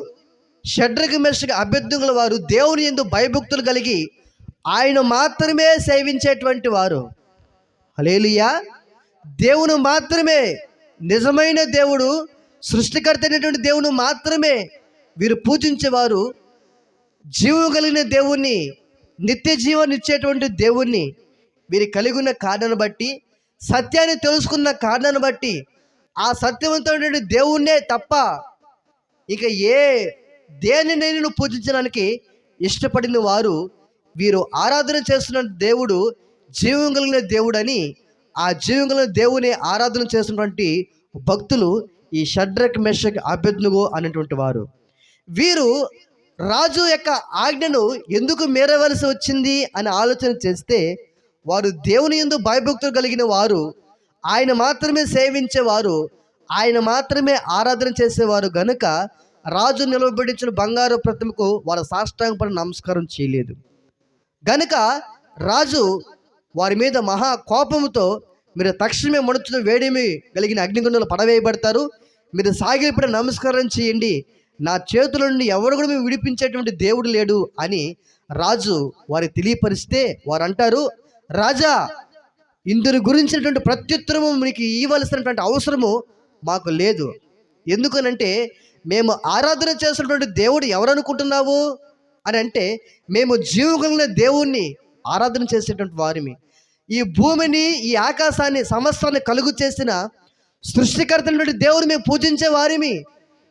షడ్రక్ మెషక్ అబేద్నెగోల వారు దేవుని యందు భయభక్తులు కలిగి ఆయన మాత్రమే సేవించేటువంటి వారు. హల్లెలూయా. దేవుని మాత్రమే, నిజమైన దేవుడు, సృష్టికర్త అయినటువంటి దేవుని మాత్రమే వీరు పూజించేవారు. జీవం కలిగిన దేవుణ్ణి, నిత్య జీవాన్ని ఇచ్చేటువంటి దేవుణ్ణి వీరు కలిగి ఉన్న కారణాన్ని బట్టి, సత్యాన్ని తెలుసుకున్న కారణాన్ని బట్టి, ఆ సత్యవంతమైనటువంటి దేవుణ్ణే తప్ప ఇక దేనినైనా పూజించడానికి ఇష్టపడిన వారు వీరు ఆరాధన చేస్తున్న దేవుడు జీవం కలిగిన దేవుడని, ఆ జీవం కలిగిన దేవుని ఆరాధన చేస్తున్నటువంటి భక్తులు ఈ షడ్రక్ మెషక్ అబేద్నెగో అనేటువంటి వారు. వీరు రాజు యొక్క ఆజ్ఞను ఎందుకు మీరవలసి వచ్చింది అని ఆలోచన చేస్తే, వారు దేవుని యందు భయభక్తులు కలిగిన వారు, ఆయన మాత్రమే సేవించేవారు, ఆయన మాత్రమే ఆరాధన చేసేవారు గనుక రాజు నిలవబెట్టించిన బంగారు ప్రతిమకు వారు సాష్టాంగపడి నమస్కారం చేయలేదు. గనుక రాజు వారి మీద మహా కోపముతో, మీరు తక్షణమే మడుచున్న వేడిమి కలిగిన అగ్నిగుండంలో పడవేయబడతారు, మీరు సాగిలపడి నమస్కారం చేయండి, నా చేతుల నుండి ఎవరు కూడా మేము విడిపించేటువంటి దేవుడు లేడు అని రాజు వారి తెలియపరిస్తే, వారు అంటారు, రాజా, ఇందుని గురించినటువంటి ప్రత్యుత్తరము మీకు ఇవ్వవలసినటువంటి అవసరము మాకు లేదు. ఎందుకనంటే మేము ఆరాధన చేస్తున్నటువంటి దేవుడు ఎవరు అనుకుంటున్నావు అని అంటే, మేము జీవగలిగిన దేవుణ్ణి ఆరాధన చేసేటువంటి వారిని, ఈ భూమిని, ఈ ఆకాశాన్ని, సమస్తాన్ని కలుగు చేసిన సృష్టికర్త అయినటువంటి దేవుని మేము పూజించే వారిమి.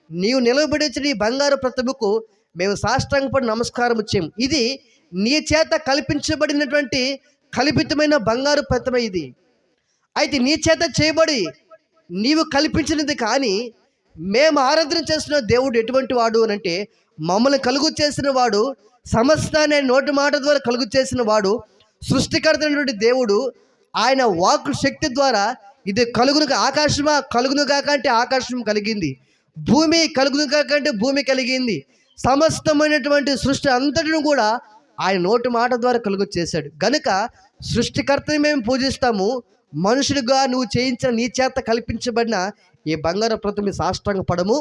నీవు నిలవబడించిన ఈ బంగారు ప్రతిమకు మేము సాష్టాంగపడి నమస్కారం చేయము. ఇది నీ చేత కల్పించబడినటువంటి కల్పితమైన బంగారు ప్రతిమ. ఇది అయితే నీ చేత చేయబడి నీవు కల్పించినది. కానీ మేము ఆరాధన చేస్తున్న దేవుడు ఎటువంటి వాడు అని అంటే, మమ్మల్ని కలుగు చేసిన వాడు, సమస్తాన్ని నోటి మాట ద్వారా కలుగు చేసిన వాడు, సృష్టికర్త అయినటువంటి దేవుడు. ఆయన వాక్ శక్తి ద్వారా ఇది కలుగును, ఆకాశమా కలుగును కాక అంటే ఆకాశం కలిగింది, భూమి కలుగును కాక అంటే భూమి కలిగింది. సమస్తమైనటువంటి సృష్టి అంతటిని కూడా ఆయన నోటి మాట ద్వారా కలుగు చేశాడు. గనుక సృష్టికర్తని మేము పూజిస్తాము, మనుషులుగా నువ్వు చేయించిన, నీ చేత కల్పించబడిన ఈ బంగారు ప్రతిమ సాష్టాంగ పడము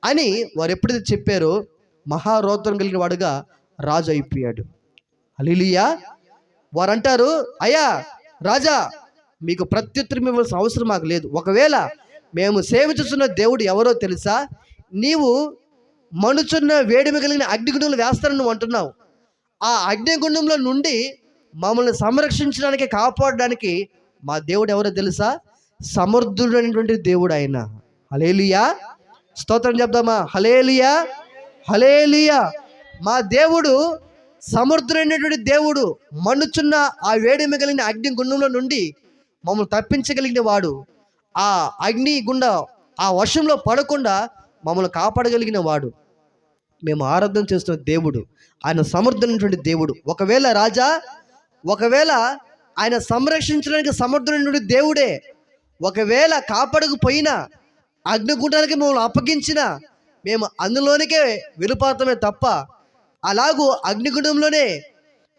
అని వారు ఎప్పుడైతే చెప్పారో, మహారోదనం కలిగిన వాడుగా రాజు అయిపోయాడు. హల్లెలూయా. వారు అంటారు, అయ్యా రాజా, మీకు ప్రత్యుత్తరం ఇవ్వాల్సిన అవసరం మాకు లేదు. ఒకవేళ మేము సేవించుతున్న దేవుడు ఎవరో తెలుసా? నీవు మనుచున్న వేడిమి కలిగిన అగ్నిగుండంలో వేస్తానని నువ్వు అంటున్నావు. ఆ అగ్నిగుండంలో నుండి మమ్మల్ని సంరక్షించడానికి, కాపాడడానికి మా దేవుడు ఎవరో తెలుసా? సమర్థుడైనటువంటి దేవుడు ఆయన. హల్లెలూయా. స్తోత్రం చెప్దామా? హల్లెలూయా, హల్లెలూయా. మా దేవుడు సమర్థుడైనటువంటి దేవుడు. మన్నుచున్న ఆ వేడిమి కలిగిన అగ్ని గుండంలో నుండి మమ్మల్ని తప్పించగలిగిన వాడు. ఆ అగ్ని గుండ, ఆ వర్షంలో పడకుండా మమ్మల్ని కాపాడగలిగిన వాడు. మేము ఆరాధన చేస్తున్న దేవుడు ఆయన సమర్థుడైనటువంటి దేవుడు. ఒకవేళ రాజా, ఒకవేళ ఆయన సంరక్షించడానికి సమర్థుడైనటువంటి దేవుడే, ఒకవేళ కాపాడకపోయినా, అగ్నిగుండానికి మమ్మల్ని అప్పగించినా మేము అందులోనికే వెళ్ళిపోతామే తప్ప, అలాగూ అగ్నిగుండంలోనే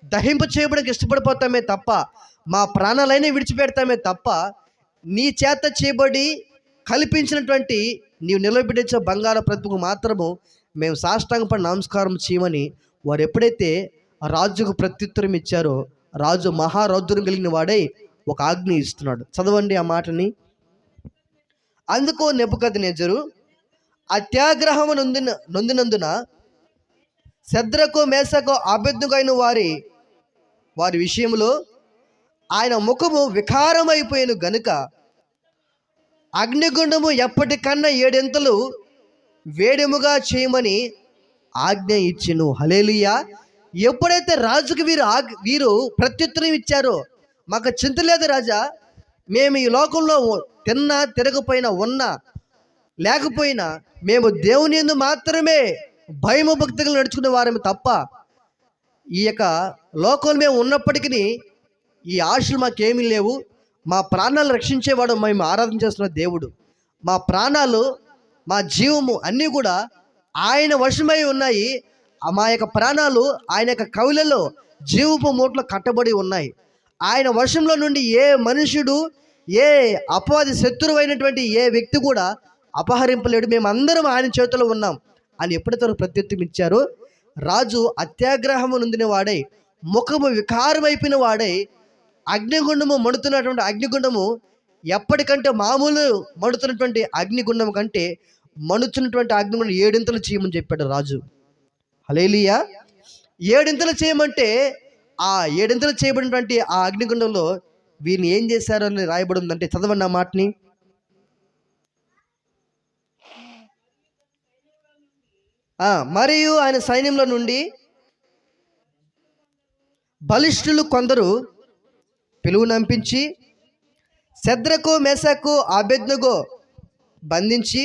దహింప చేయడానికి ఇష్టపడిపోతామే తప్ప, మా ప్రాణాలైనా విడిచిపెడతామే తప్ప, నీ చేత చేయబడి కల్పించినటువంటి నీవు నిలబెట్టించిన బంగారు ప్రతిమకు మాత్రము మేము సాష్టాంగపడి నమస్కారం చేయమని వారు ఎప్పుడైతే ఆ రాజుకు ప్రత్యుత్తరం ఇచ్చారో, రాజు మహారౌద్రం కలిగిన వాడై ఒక ఆజ్ఞ ఇస్తున్నాడు. చదవండి ఆ మాటని. అందుకు నెబుకద్నెజరు అత్యాగ్రహము నొందినందున శద్రకు మేషకు అబేద్నెగో అయిన వారి విషయంలో ఆయన ముఖము వికారమైపోయాను గనుక అగ్నిగుండము ఎప్పటికన్నా 7 వేడిముగా చేయమని ఆజ్ఞ ఇచ్చెను. హల్లెలూయా. ఎప్పుడైతే రాజుకు వీరు ప్రత్యుత్తరం ఇచ్చారో, మాకు చింత లేదు రాజా, మేము ఈ లోకంలో తిన్నా తిరగపోయినా ఉన్నా లేకపోయినా మేము దేవుని యందు మాత్రమే భయము భక్తులు నడుచుకునే వారమే తప్ప ఈ యొక్క లోకంలో మేము ఉన్నప్పటికీ ఈ ఆశలు మాకేమీ లేవు. మా ప్రాణాలు రక్షించేవాడు మేము ఆరాధన చేస్తున్న దేవుడు. మా ప్రాణాలు, మా జీవము అన్నీ కూడా ఆయన వశమై ఉన్నాయి. మా యొక్క ప్రాణాలు ఆయన యొక్క కవులలో జీవపు మూటలో కట్టబడి ఉన్నాయి. ఆయన వశంలో నుండి ఏ మనుషుడు, ఏ అపవాది శత్రువైనటువంటి ఏ వ్యక్తి కూడా అపహరింపలేడు. మేమందరం ఆయన చేతిలో ఉన్నాం అని ఎప్పుడైతే ప్రత్యుత్తరం ఇచ్చారో, రాజు అత్యాగ్రహము నొందిన వాడై, ముఖము వికారమైపోయిన వాడై, అగ్నిగుండము మండుతున్నటువంటి అగ్నిగుండము ఎప్పటికంటే మామూలు మండుతున్నటువంటి అగ్నిగుండం కంటే మండుతున్నటువంటి అగ్నిగుండం 7 చేయమని చెప్పాడు రాజు. హల్లెలూయా. 7 చేయమంటే ఆ 7 చేయబడినటువంటి ఆ అగ్నిగుండంలో వీరిని ఏం చేశారు అని రాయబడి ఉందంటే, చదవండి ఆ మాటని. మరియు ఆయన సైన్యంలో నుండి బలిష్ఠులు కొందరు పిలువనంపించి శద్రకు మేషకు అబేద్నెగో బంధించి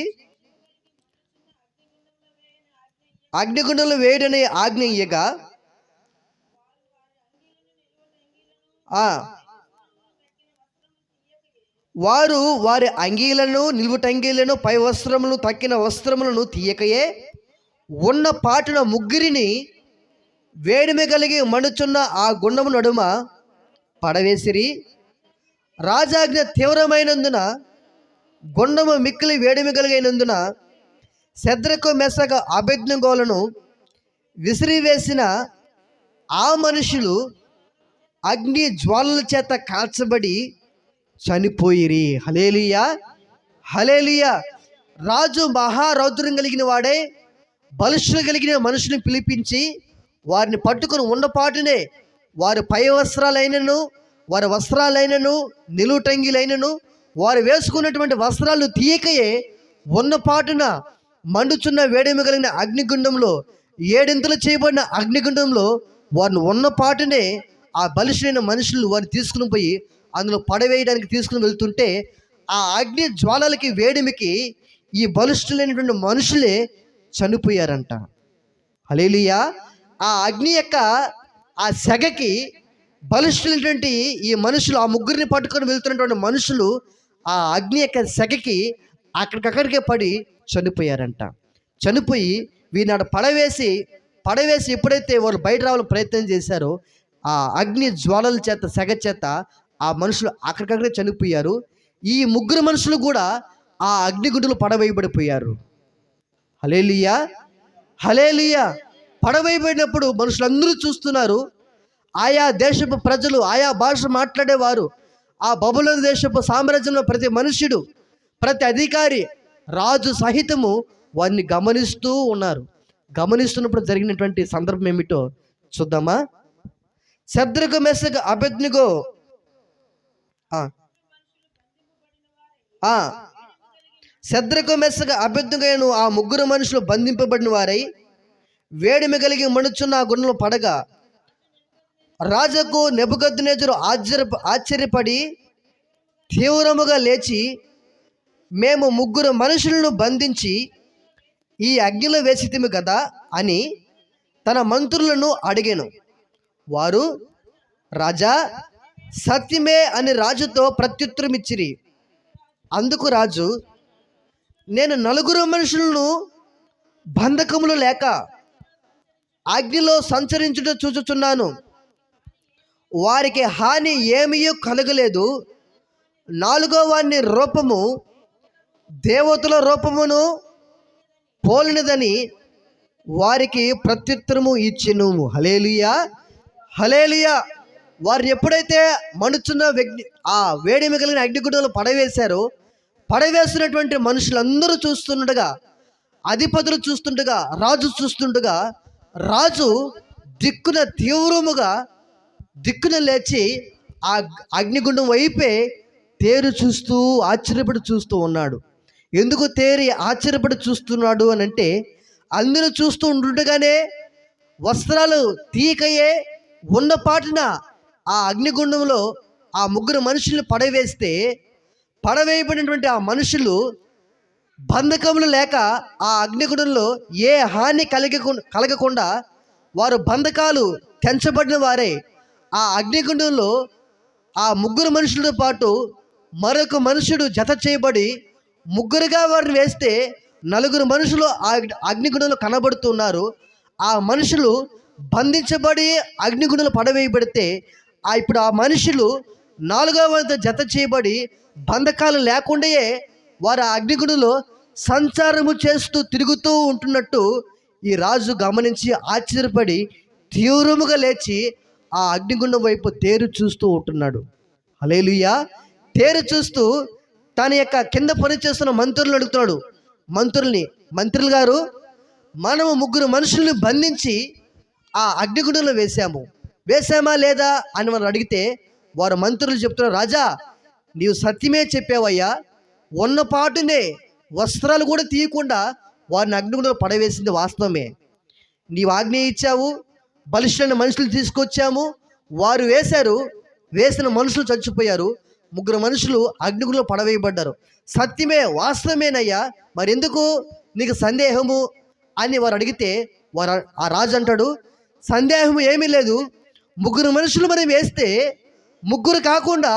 అగ్నిగుండంలో వేయడని ఆజ్ఞ ఇయ్యగా వారు వారి అంగీలను, నిలువుటంగీలను, పై వస్త్రములను, తక్కిన వస్త్రములను తీయకయే ఉన్న పాటున ముగ్గురిని వేడిమి కలిగి మండుచున్న ఆ గుండము నడుమ పడవేసిరి. రాజాజ్ఞ తీవ్రమైనందున గుండము మిక్కిలి వేడిమి కలిగినందున శద్రకు మేషకు అబేద్నెగోలను విసిరివేసిన ఆ మనుషులు అగ్ని జ్వాలల చేత కాల్చబడి చనిపోయిరి. హల్లెలూయా. హల్లెలూయా. రాజు మహారౌద్రం కలిగిన వాడే బలిష్ఠులు కలిగిన మనుషుని పిలిపించి వారిని పట్టుకుని ఉన్నపాటునే వారి పై వస్త్రాలైనను, వారి వస్త్రాలైనను, నిలువుటంగిలైనను, వారు వేసుకున్నటువంటి వస్త్రాలు తీయకయే ఉన్నపాటున మండుచున్న వేడిమి కలిగిన అగ్నిగుండంలో, 7 చేయబడిన అగ్నిగుండంలో వారిని ఉన్నపాటునే ఆ బలిష్ఠులైన మనుషులు వారిని తీసుకుని పోయి అందులో పడవేయడానికి తీసుకుని వెళ్తుంటే, ఆ అగ్ని జ్వాలలకి వేడిమికి ఈ బలిష్ఠులైనటువంటి మనుషులే చనిపోయారంట. హల్లెలూయా. ఆ అగ్ని యొక్క ఆ సెగకి బలిష్ఠులైనటువంటి ఈ మనుషులు, ఆ ముగ్గురిని పట్టుకొని వెళ్తున్నటువంటి మనుషులు ఆ అగ్ని యొక్క సెగకి అక్కడికక్కడికే పడి చనిపోయారంట. చనిపోయి వీనాడు పడవేసి ఎప్పుడైతే వాళ్ళు బయట రావాలని ప్రయత్నం చేశారో, ఆ అగ్ని జ్వాలల చేత, సెగ చేత ఆ మనుషులు అక్కడికక్కడే చనిపోయారు. ఈ ముగ్గురు మనుషులు కూడా ఆ అగ్నిగుండంలో పడవేయబడిపోయారు. హల్లెలూయా. హల్లెలూయా. పడవేయబడినప్పుడు మనుషులందరూ చూస్తున్నారు. ఆయా దేశపు ప్రజలు, ఆయా భాష మాట్లాడేవారు, ఆ బబులోను దేశపు సామ్రాజ్యంలో ప్రతి మనుష్యుడు, ప్రతి అధికారి, రాజు సహితము వారిని గమనిస్తూ ఉన్నారు. గమనిస్తున్నప్పుడు జరిగినటువంటి సందర్భం ఏమిటో చూద్దామా. శద్రకు మేషకు అబేద్నెగో శద్రకు మేషకు అబేద్నెగోను ఆ ముగ్గురు మనుషులు బంధింపబడిన వారై వేడిమి కలిగి మండుచున్న ఆ గుండంలో పడగా, రాజుకు నెబుకద్నెజరు ఆశ్చర్యపడి తీవ్రముగా లేచి, మేము ముగ్గురు మనుషులను బంధించి ఈ అగ్నిలో వేసితిమి కదా అని తన మంత్రులను అడిగాను. వారు, రాజా, సత్యమే అని రాజుతో ప్రత్యుత్తరం ఇచ్చిరి. అందుకు రాజు, నేను 4 మనుషులను బంధకములు లేక అగ్నిలో సంచరించుట చూచుచున్నాను. వారికి హాని ఏమీ కలగలేదు. నాలుగో వాని రూపము దేవతల రూపమును పోలినదని వారికి ప్రత్యుత్తరము ఇచ్చెను. హల్లెలూయా, హల్లెలూయా. వారు ఎప్పుడైతే మండుచున్న ఆ వేడిమి కలిగిన అగ్నిగుండంలో పడవేశారో, పడవేసినటువంటి మనుషులందరూ చూస్తుండగా, అధిపతులు చూస్తుండగా, రాజు చూస్తుండగా, రాజు దిక్కున లేచి ఆ అగ్నిగుండం వైపే తేరు చూస్తూ ఆశ్చర్యపడి చూస్తూ ఉన్నాడు. ఎందుకు తేరి ఆశ్చర్యపడి చూస్తున్నాడు అని అంటే, అందరూ చూస్తూ ఉంటుండగానే వస్త్రాలు తీయకయే ఉన్న పాటున ఆ అగ్నిగుండంలో ఆ ముగ్గురు మనుషుల్ని పడవేయబడినటువంటి ఆ మనుషులు బంధకములు లేక ఆ అగ్నిగుండంలో ఏ హాని కలగకుండా వారు బంధకాలు తెంచబడిన వారే ఆ అగ్నిగుండంలో ఆ ముగ్గురు మనుషులతో పాటు మరొక మనుషుడు జత చేయబడి ముగ్గురుగా వారిని వేస్తే నలుగురు మనుషులు ఆ అగ్నిగుండంలో కనబడుతున్నారు. ఆ మనుషులు బంధించబడి అగ్నిగుండంలో పడవేయబడితే ఇప్పుడు ఆ మనుషులు నాలుగవ వంతు జత చేయబడి బంధకాలు లేకుండాయే వారు ఆ అగ్నిగుండంలో సంచారము చేస్తూ తిరుగుతూ ఉంటున్నట్టు ఈ రాజు గమనించి ఆశ్చర్యపడి తీవ్రముగా లేచి ఆ అగ్నిగుండం వైపు తేరు చూస్తూ ఉంటున్నాడు. హల్లెలూయా. తేరు చూస్తూ తన యొక్క కింద పని చేస్తున్న మంత్రులను అడుగుతున్నాడు. మంత్రులు గారు, మనము ముగ్గురు మనుషుల్ని బంధించి ఆ అగ్నిగుండంలో వేసామా లేదా అని మనం అడిగితే వారు మంత్రులు చెప్తున్నారు, రాజా నీవు సత్యమే చెప్పావయ్యా, ఉన్నపాటునే వస్త్రాలు కూడా తీయకుండా వారిని అగ్నిగుండంలో పడవేసింది వాస్తవమే. నీవు ఆజ్ఞ ఇచ్చావు, బలిష్ఠమైన మనుషులు తీసుకొచ్చాము, వారు వేసిన మనుషులు చచ్చిపోయారు, ముగ్గురు మనుషులు అగ్నిగుండంలో పడవేయబడ్డారు. సత్యమే, వాస్తవమేనయ్యా, మరి ఎందుకు నీకు సందేహము అని వారు అడిగితే ఆ రాజు అంటాడు, సందేహం ఏమీ లేదు, ముగ్గురు మనుషులు మనం వేస్తే ముగ్గురు కాకుండా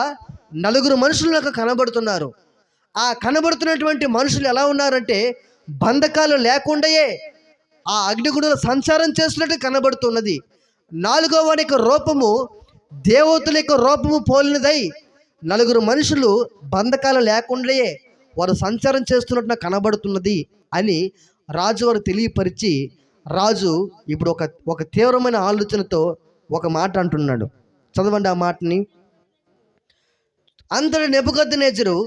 నలుగురు మనుషులు నాకు కనబడుతున్నారు. ఆ కనబడుతున్నటువంటి మనుషులు ఎలా ఉన్నారంటే బంధకాలు లేకుండాయే ఆ అగ్నిగుండంలో సంచారం చేస్తున్నట్టు కనబడుతున్నది. నాలుగో వాని యొక్క రూపము దేవతల యొక్క రూపము పోలినదై నలుగురు మనుషులు బంధకాలు లేకుండాయే వారు సంచారం చేస్తున్నట్టు కనబడుతున్నది అని రాజు వారు తెలియపరిచి, రాజు ఇప్పుడు ఒక తీవ్రమైన ఆలోచనతో ఒక మాట అంటున్నాడు. చదవండి ఆ మాటని. అంతటి నెబుకద్నెజరు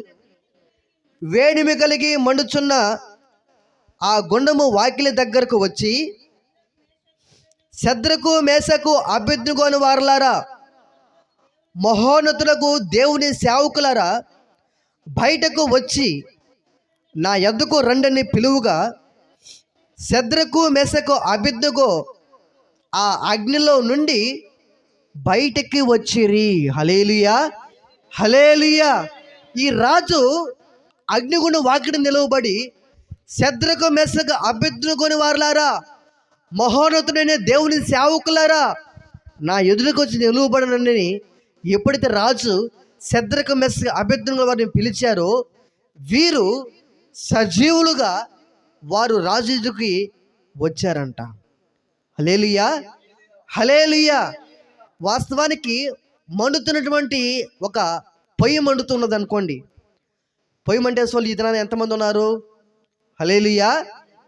వేడిమి కలిగి మండుచున్న ఆ గుండము వాకిలి దగ్గరకు వచ్చి, శద్రకు మేషకు అబేద్నెగో అను వారలారా, మహోన్నతులకు దేవుని సేవకులారా, బయటకు వచ్చి నా యొద్దకు రండని పిలువుగా శద్రకు మేషకు అబేద్నెగో ఆ అగ్నిలో నుండి బయటకి వచ్చిరి. హల్లెలూయా, హల్లెలూయా. ఈ రాజు అగ్నిగుండం వాకిట నిలవబడి, శద్రకు మేషకు అబేద్నెగోని వారలారా, మహోన్నతుడైన దేవుని సేవకులారా, నా ఎదురుకు వచ్చి నిలువబడనని ఎప్పుడైతే రాజు శద్రకు మేషకు అబేద్నెగో వారిని పిలిచారో, వీరు సజీవులుగా వారు రాజు ఎదురుకి వచ్చారంట. హల్లెలూయా, హల్లెలూయా. వాస్తవానికి మండుతున్నటువంటి ఒక పొయ్యి మండుతున్నది అనుకోండి. పొయ్యి మంటేసే వాళ్ళు ఈ దినాన్ని ఎంతమంది ఉన్నారు? హల్లెలూయా.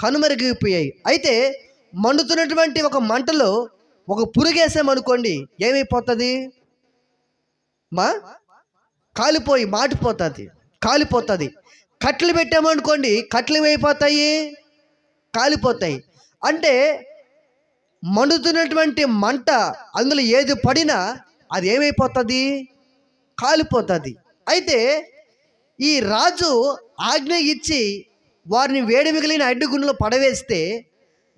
కనుమరుగైపోయాయి. అయితే మండుతున్నటువంటి ఒక మంటలో ఒక పురుగేసామనుకోండి, ఏమైపోతుంది? కాలిపోతుంది. కట్టెలు పెట్టామనుకోండి, కట్టెలు ఏమైపోతాయి? కాలిపోతాయి. అంటే మండుతున్నటువంటి మంట అందులో ఏది పడినా అది ఏమైపోతుంది? కాలిపోతుంది. అయితే ఈ రాజు ఆజ్ఞ ఇచ్చి వారిని వేడి మిగిలిన అడ్డుగుండంలో పడవేస్తే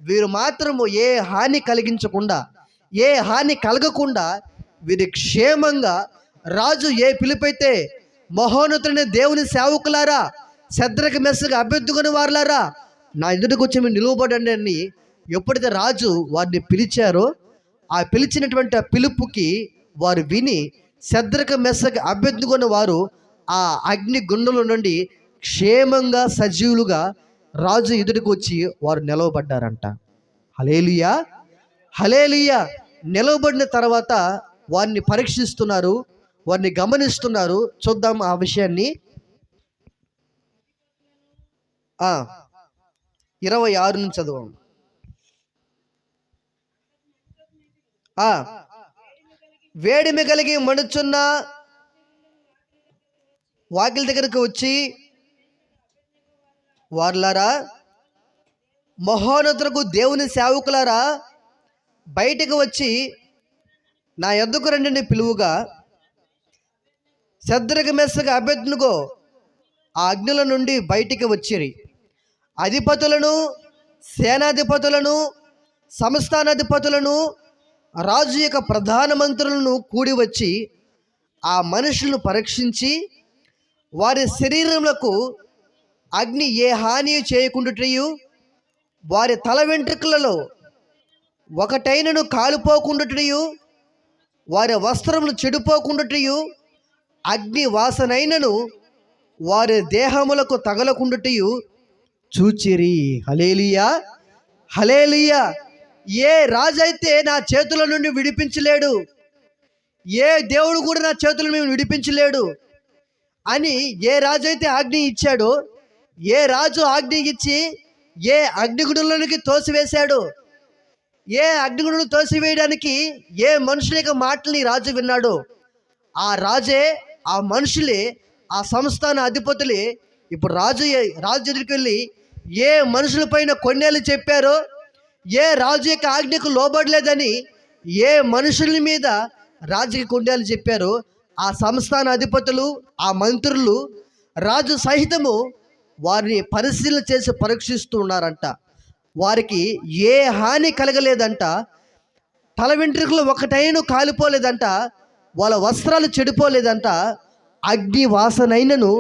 వీరు మాత్రము ఏ హాని కలగకుండా వీరి క్షేమంగా రాజు ఏ పిలుపైతే, మహోన్నతుడైన దేవుని సేవకులారా, శద్రకు మేషకు అబేద్నెగోని వారలారా, నా ఎదుటికి వచ్చి మీరు నిలువబడండి అని ఎప్పుడైతే రాజు వారిని పిలిచారో, ఆ పిలిచినటువంటి ఆ పిలుపుకి వారు విని శద్రకు మేషకు అబేద్నెగోని వారు ఆ అగ్ని గుండంలో నుండి క్షేమంగా సజీవులుగా రాజు ఎదుటికి వచ్చి వారు నిలవబడ్డారంట. హల్లెలూయా, హల్లెలూయా. నిలవబడిన తర్వాత వారిని పరీక్షిస్తున్నారు. వారిని గమనిస్తున్నారు. చూద్దాం ఆ విషయాన్ని. 26 నుంచి చదువు. వేడిమి కలిగి మణుచున్న వాకిలి దగ్గరకు వచ్చి, వార్లారా, మహోన్నతులకు దేవుని సేవకులారా, బయటకు వచ్చి నా యొద్దకు రండి పిలువుగా, శద్రకు మెస్సగా అబేద్నెగో ఆ అగ్నిల నుండి బయటికి వచ్చిరి. అధిపతులను, సేనాధిపతులను, సంస్థానాధిపతులను, రాజు యొక్క ప్రధాన మంత్రులను కూడి వచ్చి ఆ మనుషులను పరీక్షించి, వారి శరీరములకు అగ్ని ఏ హాని చేయకుండాటయు, వారి తల వెంట్రుకలలో ఒకటైనను కాలిపోకుండాటయు, వారి వస్త్రములు చెడిపోకుండాటయు, అగ్ని వాసనైనను వారి దేహములకు తగలకుండాటయు చూచిరి. హల్లెలూయా, హల్లెలూయా. ఏ రాజు అయితే నా చేతుల నుండి విడిపించలేడు, ఏ దేవుడు కూడా నా చేతుల నుండి విడిపించలేడు అని ఏ రాజు అయితే ఆజ్ఞ ఇచ్చాడో, ఏ రాజు ఆజ్ఞ ఇచ్చి ఏ అగ్నిగుండంలోనికి తోసివేశాడు, ఏ అగ్నిగుండంలో తోసివేయడానికి ఏ మనుషుల యొక్క మాటల్ని రాజు విన్నాడో, ఆ రాజే, ఆ మనుషులే, ఆ సంస్థాన అధిపతులే ఇప్పుడు రాజు దగ్గరికి వెళ్ళి ఏ మనుషుల పైన కొన్నేళ్ళు చెప్పారో, ఏ రాజు యొక్క ఆజ్ఞకు లోబడలేదని ఏ మనుషుల మీద రాజుకి కొండేలు చెప్పారో, ఆ సంస్థాన అధిపతులు, ఆ మంత్రులు, రాజు సహితము వారిని పరిశీలన చేసి పరీక్షిస్తూ ఉన్నారంట. వారికి ఏ హాని కలగలేదంట, తల వెంట్రుకలు ఒకటైనా కాలిపోలేదంట, వాళ్ళ వస్త్రాలు చెడిపోలేదంట, అగ్ని వాసనైనను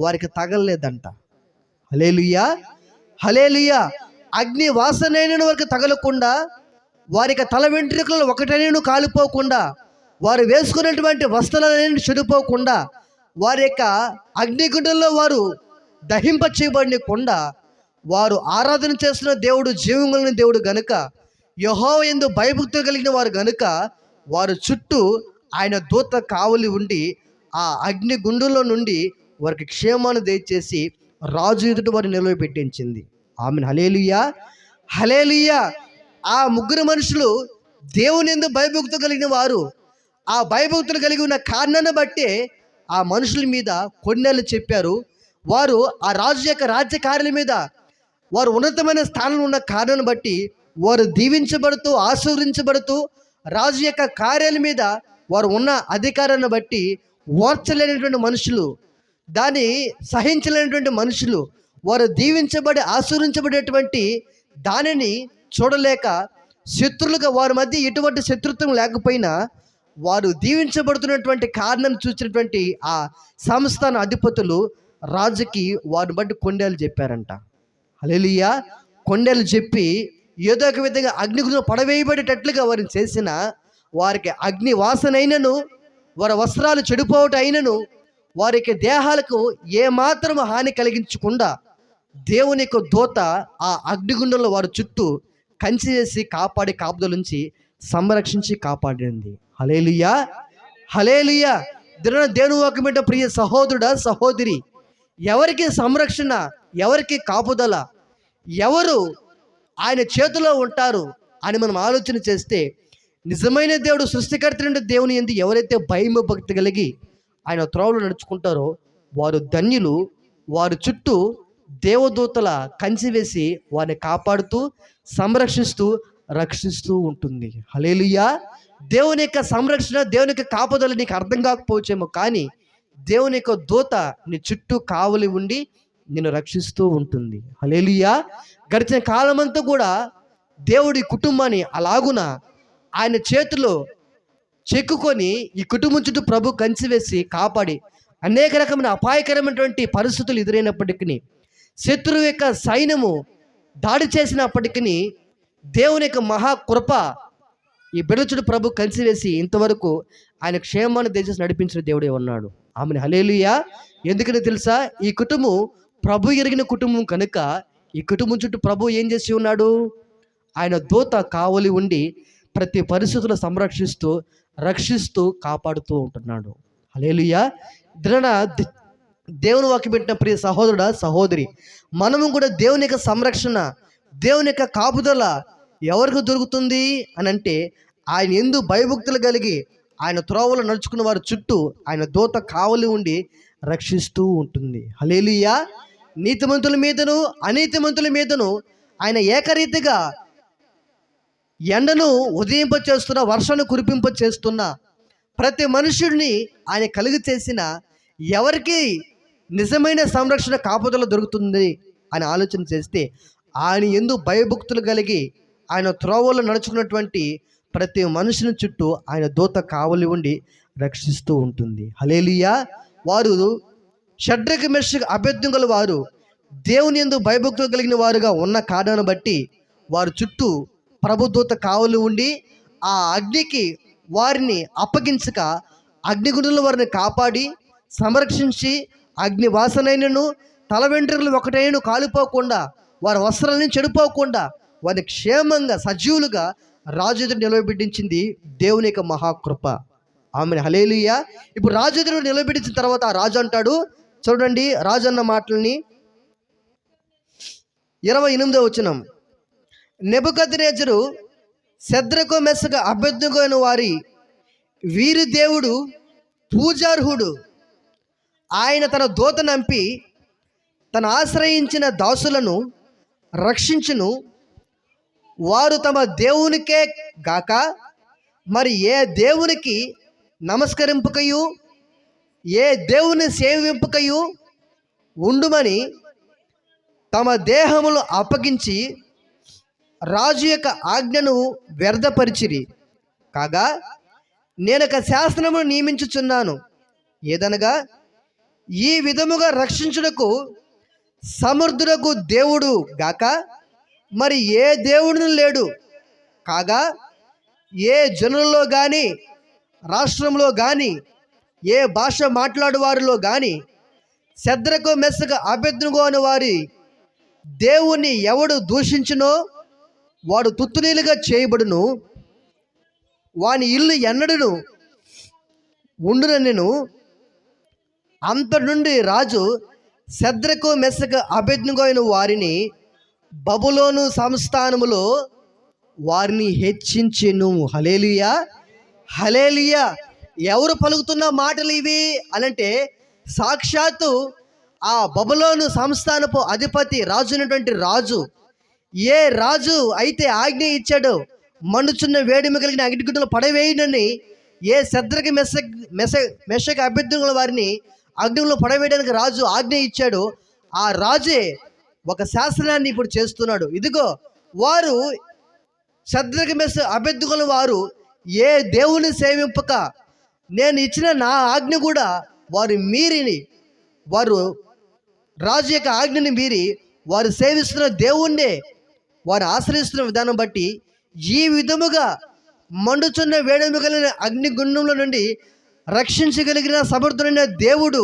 వారికి తగలలేదంట. హల్లెలూయా, హల్లెలూయా. అగ్ని వాసనైనను వారికి తగలకుండా, వారికి తల వెంట్రుకలు ఒకటైనా కాలిపోకుండా, వారు వేసుకున్నటువంటి వస్త్రాలన్నీ చెడిపోకుండా, వారి యొక్క అగ్నిగుండంలో వారు దహింప చేయబడకుండా, వారు ఆరాధన చేస్తున్న దేవుడు జీవం కలిగిన దేవుడు గనుక, యెహోవా యందు భయభక్తులు కలిగిన వారు గనుక, వారు చుట్టూ ఆయన దూత కావలి ఉండి ఆ అగ్నిగుండంలో నుండి వారికి క్షేమాన్ని దయచేసి రాజు ఎదుట వారు నిలవబెట్టించింది. ఆమెన్. హల్లెలూయా, హల్లెలూయా. ఆ ముగ్గురు మనుషులు దేవుని యందు భయభక్తులు కలిగిన వారు. ఆ భయభక్తులు కలిగి ఉన్న కారణాన్ని బట్టే ఆ మనుషుల మీద కొన్నేళ్ళు చెప్పారు. వారు ఆ రాజు యొక్క రాజ్య కార్యాల మీద వారు ఉన్నతమైన స్థానంలో ఉన్న కారణాన్ని బట్టి వారు దీవించబడుతూ, ఆశీర్వదించబడుతూ, రాజు యొక్క కార్యాల మీద వారు ఉన్న అధికారాన్ని బట్టి ఓర్చలేనటువంటి మనుషులు, దాన్ని సహించలేనటువంటి మనుషులు, వారు దీవించబడి ఆశీర్వించబడేటువంటి దానిని చూడలేక, శత్రులుగా వారి మధ్య ఎటువంటి శత్రుత్వం లేకపోయినా వారు దీవించబడుతున్నటువంటి కారణం చూసినటువంటి ఆ సంస్థాన అధిపతులు రాజుకి వారిని బట్టి కొండేలు చెప్పారంట. హల్లెలూయా. కొండేలు చెప్పి ఏదో ఒక విధంగా అగ్నిగుండంలో పడవేయబడేటట్లుగా వారిని చేసిన, వారికి అగ్ని వాసనైనను, వారి వస్త్రాలు చెడిపోవటం అయినను, వారికి దేహాలకు ఏమాత్రం హాని కలిగించకుండా దేవుని యొక్క దూత ఆ అగ్నిగుండంలో వారి చుట్టూ కంచి వేసి కాపాడి కాపుదల నుంచి సంరక్షించి కాపాడింది. హల్లెలూయా, హల్లెలూయా. దేవుని వాక్యమేంట ప్రియ సహోదరుడా, సహోదరి, ఎవరికి సంరక్షణ, ఎవరికి కాపుదల, ఎవరు ఆయన చేతిలో ఉంటారు అని మనం ఆలోచన చేస్తే, నిజమైన దేవుడు, సృష్టికర్త నుండి దేవుని యందు ఎవరైతే భయం భక్తి కలిగి ఆయన త్రోవలో నడుచుకుంటారో వారు ధన్యులు. వారి చుట్టూ దేవదూతల కంచి వేసి వారిని కాపాడుతూ, సంరక్షిస్తూ, రక్షిస్తూ ఉంటుంది. హల్లెలూయా. దేవుని యొక్క సంరక్షణ, దేవుని యొక్క కాపుదల నీకు అర్థం కాకపోవచ్చేమో, కానీ దేవుని యొక్క దూత నీ చుట్టూ కావలి ఉండి నిన్ను రక్షిస్తూ ఉంటుంది. హల్లెలూయా. గడిచిన కాలమంతా కూడా దేవుడి కుటుంబాన్ని అలాగున ఆయన చేతిలో చెక్కుకొని ఈ కుటుంబం చుట్టూ ప్రభు కంచి వేసి కాపాడి, అనేక రకమైన అపాయకరమైనటువంటి పరిస్థితులు ఎదురైనప్పటికీ, శత్రువు యొక్క సైన్యము దాడి చేసినప్పటికీ దేవుని యొక్క మహాకృప ఈ బిడ్డల చుట్టూ ప్రభు కంచి వేసి ఇంతవరకు ఆయన క్షేమాన్ని దయచేసి నడిపించిన దేవుడే ఉన్నాడు. ఆమెను. హల్లెలూయా. ఎందుకని తెలుసా? ఈ కుటుంబం ప్రభు ఎరిగిన కుటుంబం కనుక ఈ కుటుంబం చుట్టూ ప్రభు ఏం చేసి ఉన్నాడు? ఆయన దూత కావలి ఉండి ప్రతి పరిస్థితుల్లో సంరక్షిస్తూ, రక్షిస్తూ, కాపాడుతూ ఉంటున్నాడు. హల్లెలూయా. దిన దేవుని వాక్యం పెట్టిన ప్రియ సహోదరుడా, సహోదరి, మనము కూడా దేవుని యొక్క సంరక్షణ, దేవుని యొక్క కాపుదల ఎవరికి దొరుకుతుంది అని అంటే, ఆయన యందు భయభక్తులు కలిగి ఆయన త్రోవలో నడుచుకున్న వారి చుట్టూ ఆయన దూత కావలి ఉండి రక్షిస్తూ ఉంటుంది. హల్లెలూయా. నీతిమంతుల మీదను అనీతిమంతుల మీదను ఆయన ఏకరీతిగా ఎండను ఉదయింప చేస్తున్న, వర్షాన్ని కురిపింప చేస్తున్న ప్రతి మనుషుడిని ఆయన కలిగి చేసిన ఎవరికి నిజమైన సంరక్షణ కాపుదల దొరుకుతుంది అని ఆలోచన చేస్తే, ఆయన యందు భయభక్తులు కలిగి ఆయన త్రోవలో నడుచుకున్నటువంటి ప్రతి మనుషుని చుట్టూ ఆయన దూత కావలి ఉండి రక్షిస్తూ ఉంటుంది. హల్లెలూయా. వారు షడ్రక మెషక్ అబేద్నెగోల వారు దేవుని యందు భయభక్తులు కలిగిన వారుగా ఉన్న కారణాన్ని బట్టి వారి చుట్టూ ప్రభుదూత కావలి ఉండి ఆ అగ్నికి వారిని అప్పగించక అగ్నిగుండంలో వారిని కాపాడి సంరక్షించి, అగ్ని వాసనైనను తల వెంట్రుకలు ఒకటైన కాలిపోకుండా, వారి వస్త్రాలని చెడిపోకుండా వారిని క్షేమంగా సజీవులుగా రాజు ఎదుట నిలబెట్టించింది దేవుని యొక్క మహాకృప. ఆమెను. హల్లెలూయా. ఇప్పుడు రాజు ఎదుట నిలబెట్టించిన తర్వాత ఆ రాజు అంటాడు, చూడండి రాజు అన్న మాటలని 28వ వచనం. నెబుకద్నెజరు శద్రకు మెషకు అబేద్నెగో అయిన వారి వీరి దేవుడు పూజార్హుడు, ఆయన తన దూత నంపి తను ఆశ్రయించిన దాసులను రక్షించును. వారు తమ దేవునికే గాక మరి ఏ దేవునికి నమస్కరింపకయు ఏ దేవుని సేవింపకయు ఉండుమని తమ దేహములు అప్పగించి రాజు యొక్క ఆజ్ఞను వ్యర్థపరిచిరి. కాగా నేనొక శాసనమును నియమించుచున్నాను, ఏదనగా ఈ విధముగా రక్షించుటకు సమర్థుడకు దేవుడు గాక మరి ఏ దేవుడును లేడు. కాగా ఏ జనులలో కానీ రాష్ట్రంలో కానీ ఏ భాష మాట్లాడేవారిలో కానీ శద్రకు మెషకు అబేద్నెగో అని వారి దేవుణ్ణి ఎవడు దూషించునో వాడు తుత్తునీలుగా చేయబడును. వాని ఇల్లు ఎన్నడను ఉండునెను. అంత నుండి రాజు శద్రకు మెషకు అబేద్నెగో అయిన వారిని బబులోను సంస్థానములో వారిని హెచ్చించెను. హల్లెలూయా. హల్లెలూయా. ఎవరు పలుకుతున్న మాటలు ఇవి అనంటే, సాక్షాత్తు ఆ బబులోను సంస్థానపు అధిపతి రాజు అయినటువంటి రాజు, ఏ రాజు అయితే ఆజ్ఞ ఇచ్చాడో మండుచున్న వేడిమి కలిగిన అగ్నిగుండంలో పడవేయనని, ఏ శద్రకు మెషకు అబేద్నెగో వారిని అగ్నిలో పడవేయడానికి రాజు ఆజ్ఞ ఇచ్చాడో, ఆ రాజే ఒక శాసనాన్ని ఇప్పుడు చేస్తున్నాడు. ఇదిగో వారు శద్రకు మెషకు అబేద్నెగో వారు ఏ దేవుని సేవింపక నేను ఇచ్చిన నా ఆజ్ఞ కూడా వారు మీరిని, వారు రాజు యొక్క ఆజ్ఞని మీరి వారు సేవిస్తున్న దేవుణ్ణే వారు ఆశ్రయిస్తున్న విధానం బట్టి ఈ విధముగా మండుచున్న వేడిమి కలిగిన అగ్నిగుండంలో నుండి రక్షించగలిగిన సమర్థుడైన దేవుడు,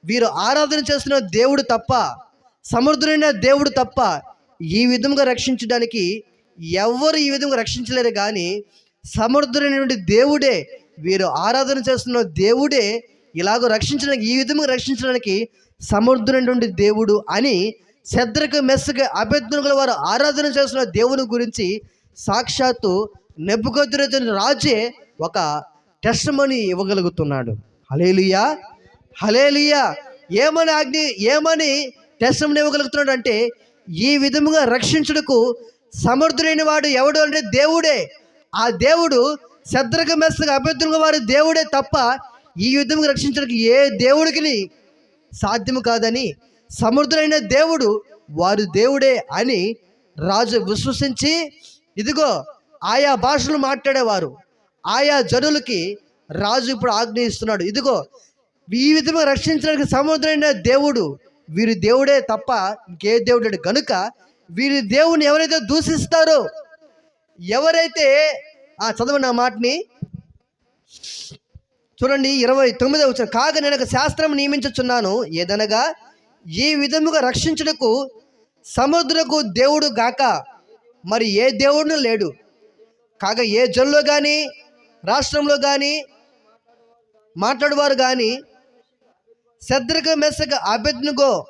వీరు ఆరాధన చేస్తున్న దేవుడు తప్ప, సమర్థుడైన దేవుడు తప్ప ఈ విధంగా రక్షించడానికి ఎవరు ఈ విధంగా రక్షించలేరు. కానీ సమర్థుడైనటువంటి దేవుడే, వీరు ఆరాధన చేస్తున్న దేవుడే ఇలాగో రక్షించడానికి, ఈ విధంగా రక్షించడానికి సమర్థుడైనటువంటి దేవుడు అని శద్రకు మెషకు అబేద్నెగో వారు ఆరాధన చేస్తున్న దేవుని గురించి సాక్షాత్తు నెబుకద్నెజరు రాజే ఒక టెస్టిమనీ ఇవ్వగలుగుతున్నాడు. హల్లెలూయా. హల్లెలూయా. ఏమని టెస్టిమనీ ఇవ్వగలుగుతున్నాడు అంటే, ఈ విధముగా రక్షించుటకు సమర్థుడైన వాడు ఎవడు అంటే దేవుడే. ఆ దేవుడు శద్రకు మెషకు అబేద్నెగో వారి దేవుడే తప్ప ఈ విధంగా రక్షించడానికి ఏ దేవుడికి సాధ్యము కాదని, సమర్థుడైన దేవుడు వారి దేవుడే అని రాజు విశ్వసించి, ఇదిగో ఆయా భాషలు మాట్లాడేవారు ఆయా జనులకి రాజు ఇప్పుడు ఆజ్ఞ ఇస్తున్నాడు. ఇదిగో ఈ విధంగా రక్షించడానికి సమర్థుడైన దేవుడు వీరి దేవుడే తప్ప ఇంకే దేవుడు గనుక వీరి దేవుని ఎవరైతే దూషిస్తారో, ఎవరైతే చదవండి ఆ మాటని చూడండి. 29వ వచనం. కాగా నేను ఒక శాస్త్రం నియమించుచున్నాను, ఏదనగా ఈ విధముగా రక్షించుటకు సమర్థులకు దేవుడు గాక మరి ఏ దేవుడును లేడు. కాగా ఏ జనులో కానీ రాష్ట్రంలో కానీ మాట్లాడువారు కానీ శద్రక మెసక అబేద్నెగో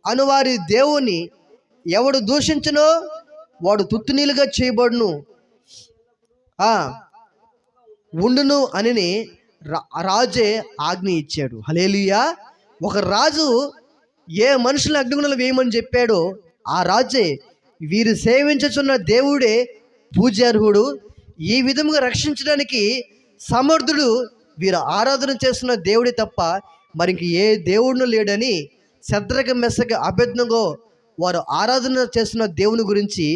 అను వారి దేవుని ఎవడు దూషించునో వాడు తుత్తునీలుగా చేయబడును ఉండును అని రాజే ఆజ్ఞ ఇచ్చాడు. హల్లెలూయా. ఒక రాజు ఏ మనుషుల అగ్నిగుణాలు వేయమని చెప్పాడో ఆ రాజే వీరు సేవించుచున్న దేవుడే పూజార్హుడు, ఈ విధముగా రక్షించడానికి సమర్థుడు, వీరు ఆరాధన చేస్తున్న దేవుడే తప్ప మరికి ఏ దేవుడు లేడని శద్రక మెసక అబేద్నెగో వారు ఆరాధన చేస్తున్న దేవుని గురించి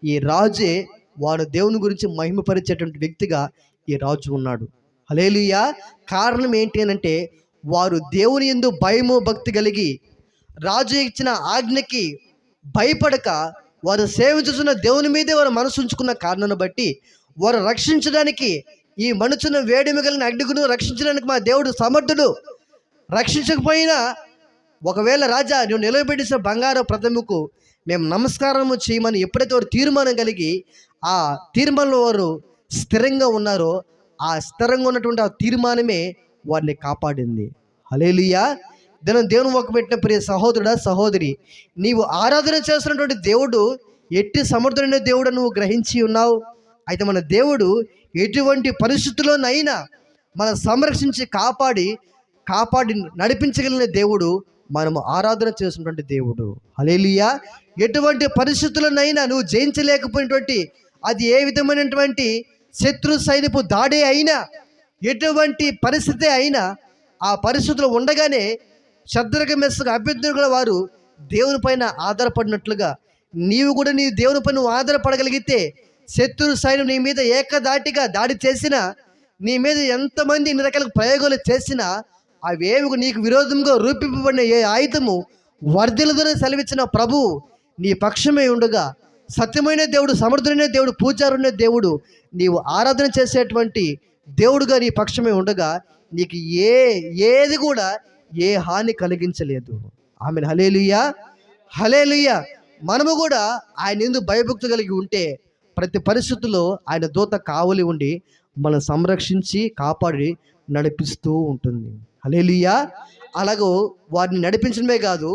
ఈ రాజే వారు దేవుని గురించి మహిమపరిచేటువంటి వ్యక్తిగా ఈ రాజు ఉన్నాడు. హల్లెలూయా. కారణం ఏంటి అంటే వారు దేవుని యందు భయము భక్తి కలిగి రాజు ఇచ్చిన ఆజ్ఞకి భయపడక వారు సేవించుతున్న దేవుని మీదే వారు మనసు ఉంచుకున్న కారణాన్ని బట్టి వారు రక్షించడానికి ఈ మనుషుని వేడిమి కలిగిన అగ్నిగును రక్షించడానికి మా దేవుడు సమర్థుడు. రక్షించకపోయినా ఒకవేళ రాజా నువ్వు నిలబెట్టిన బంగారు ప్రతిమకు మేము నమస్కారము చేయమని ఎప్పుడైతే వారు తీర్మానం కలిగి ఆ తీర్మానంలో వారు స్థిరంగా ఉన్నారో ఆ స్థిరంగా ఉన్నటువంటి ఆ తీర్మానమే వారిని కాపాడింది. హల్లెలూయా. దేవుని ఒక పెట్టిన ప్రియ సహోదరుడా సహోదరి, నీవు ఆరాధన చేస్తున్నటువంటి దేవుడు ఎట్టి సమర్థుడైన దేవుడు నువ్వు గ్రహించి ఉన్నావు. అయితే మన దేవుడు ఎటువంటి పరిస్థితుల్లోనైనా మన సంరక్షించి కాపాడి నడిపించగలిగిన దేవుడు, మనము ఆరాధన చేస్తున్నటువంటి దేవుడు. హల్లెలూయా. ఎటువంటి పరిస్థితులనైనా నువ్వు జయించలేకపోయినటువంటి అది ఏ విధమైనటువంటి శత్రు సైనికు దాడే అయినా ఎటువంటి పరిస్థితి అయినా ఆ పరిస్థితులు ఉండగానే శద్రక మెసక అబేద్నెగో వారు దేవుని పైన ఆధారపడినట్లుగా నీవు కూడా నీ దేవుని పైన ఆధారపడగలిగితే శత్రు సైన్యం నీ మీద ఏకదాటిగా దాడి చేసినా, నీ మీద ఎంతమంది ఇన్ని రకాల ప్రయోగాలు చేసినా అవేవి నీకు విరోధంగా రూపింపబడిన ఏ ఆయుధము వర్ధిల్లదని సెలవిచ్చిన ప్రభు నీ పక్షమే ఉండగా, సత్యమైన దేవుడు, సమర్థుడైన దేవుడు, పూజారుడైన దేవుడు, నీవు ఆరాధన చేసేటువంటి దేవుడుగా నీ పక్షమే ఉండగా నీకు ఏది కూడా ఏ హాని కలిగించలేదు. ఆమెన్. హల్లెలూయా. హల్లెలూయా. మనము కూడా ఆయన యందు భయభక్తి కలిగి ఉంటే ప్రతి పరిస్థితుల్లో ఆయన దూత కావలి ఉండి మనం సంరక్షించి కాపాడి నడిపిస్తూ ఉంటుంది. హల్లెలూయా. అలాగో వారిని నడిపించడమే కాదు,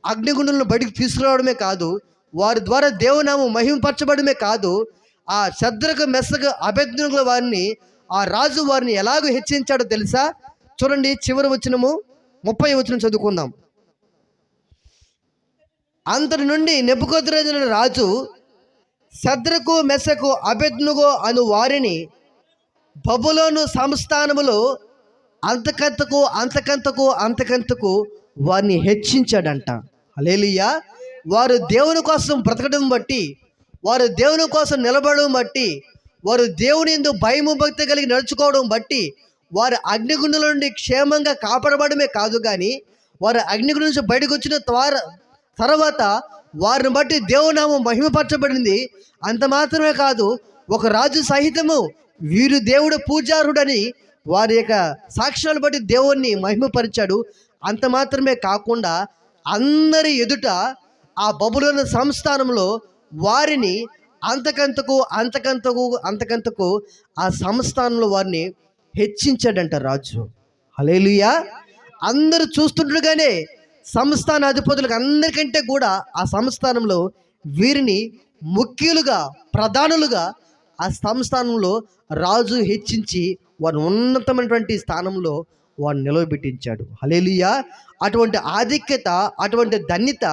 అగ్నిగుండంలో బయటికి తీసుకురావడమే కాదు, వారి ద్వారా దేవునామం మహిమపరచబడమే కాదు, ఆ శద్రక మెసక అబేద్నెగో వారిని ఆ రాజు వారిని ఎలాగో హెచ్చించాడో తెలుసా? చూడండి, చివరి వచనము 30వ వచనం చదువుకుందాం. అంతటి నుండి నెబుకద్నెజరు అనే రాజు శద్రకు మెసకు అబేద్నెగో అను వారిని బబులోను సంస్థానములో అంతకంతకు వారిని హెచ్చించాడంట. హల్లెలూయా. వారు దేవుని కోసం బ్రతకడం బట్టి, వారు దేవుని కోసం నిలబడడం బట్టి, వారు దేవుని యందు భయము భక్తి కలిగి నడుచుకోవడం బట్టి వారు అగ్నిగుండంలో నుండి క్షేమంగా కాపాడబడమే కాదు, కానీ వారు అగ్నిగుండం నుంచి బయటకు వచ్చిన తర్వాత వారిని బట్టి దేవునామం మహిమపరచబడింది. అంత మాత్రమే కాదు, ఒక రాజు సహితము వీరు దేవుడు పూజారుడని వారి యొక్క సాక్ష్యాలు బట్టి దేవుణ్ణి మహిమపరిచాడు. అంత మాత్రమే కాకుండా అందరి ఎదుట ఆ బబులోను సంస్థానంలో వారిని అంతకంతకు ఆ సంస్థానంలో వారిని హెచ్చించాడంట రాజు. హల్లెలూయా. అందరూ చూస్తుండగానే సంస్థాన అధిపతులకు అందరికంటే కూడా ఆ సంస్థానంలో వీరిని ముఖ్యులుగా, ప్రధానులుగా ఆ సంస్థానంలో రాజు హెచ్చించి వారిని ఉన్నతమైనటువంటి స్థానంలో వారిని నిలవబెట్టించాడు. హల్లెలూయా. అటువంటి ఆధిక్యత, అటువంటి ధన్యత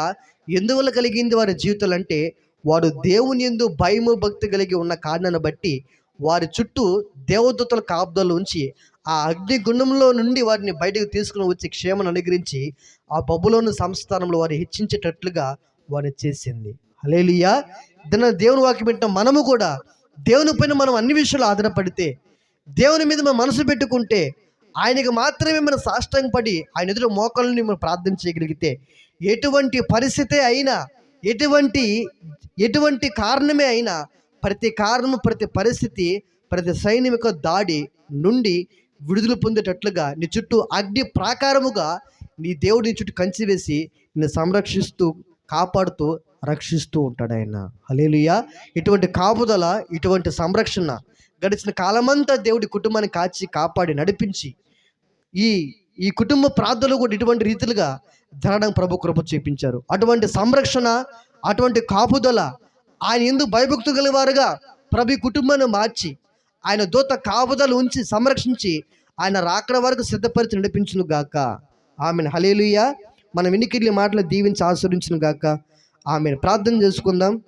ఎందువల్ల కలిగింది వారి జీవితాలు అంటే వారు దేవుని యందు భయము భక్తి కలిగి ఉన్న కారణాన్ని బట్టి వారి చుట్టూ దేవదూతల కాపుదలు ఉంచి ఆ అగ్నిగుండంలో నుండి వారిని బయటకు తీసుకుని వచ్చి క్షేమను అనుగ్రహించి ఆ బబులోను సంస్థానంలో వారిని హెచ్చించేటట్లుగా వారిని చేసింది. హల్లెలూయా. దేవుని వాక్యం వింటున్న మనము కూడా దేవుని పైన మనం అన్ని విషయాలు ఆధారపడితే, దేవుని మీద మనం మనసు పెట్టుకుంటే, ఆయనకు మాత్రమే మనం సాష్టాంగపడి ఆయన ఎదురు మోకాళ్ళని మనం ప్రార్థన చేయగలిగితే ఎటువంటి పరిస్థితి అయినా, ఎటువంటి కారణమే అయినా, ప్రతి కారణము, ప్రతి పరిస్థితి, ప్రతి సైనిక దాడి నుండి విడుదల పొందేటట్లుగా నీ చుట్టూ అగ్ని ప్రాకారముగా నీ దేవుడి చుట్టూ కంచి వేసి నిన్ను సంరక్షిస్తూ, కాపాడుతూ, రక్షిస్తూ ఉంటాడు ఆయన. హల్లెలూయా. ఇటువంటి కాపుదల, ఇటువంటి సంరక్షణ గడిచిన కాలమంతా దేవుడి కుటుంబాన్ని కాచి కాపాడి నడిపించి ఈ ఈ కుటుంబ ప్రార్థనలు కూడా ఇటువంటి రీతిలుగా జరగడానికి ప్రభు కృప చూపించారు. అటువంటి సంరక్షణ, అటువంటి కాపుదల, ఆయన ఎందుకు భయభక్తు గలవారుగా ప్రభు ఈ కుటుంబాన్ని మార్చి ఆయన దూత కాపుదల ఉంచి సంరక్షించి ఆయన రాకడ వరకు సిద్ధపరిచి నడిపించును గాక. ఆమెను హల్లెలూయా. మన వినికిడి మాటలు దీవించి ఆశీర్వదించును గాక. ఆమెను ప్రార్థన చేసుకుందాం.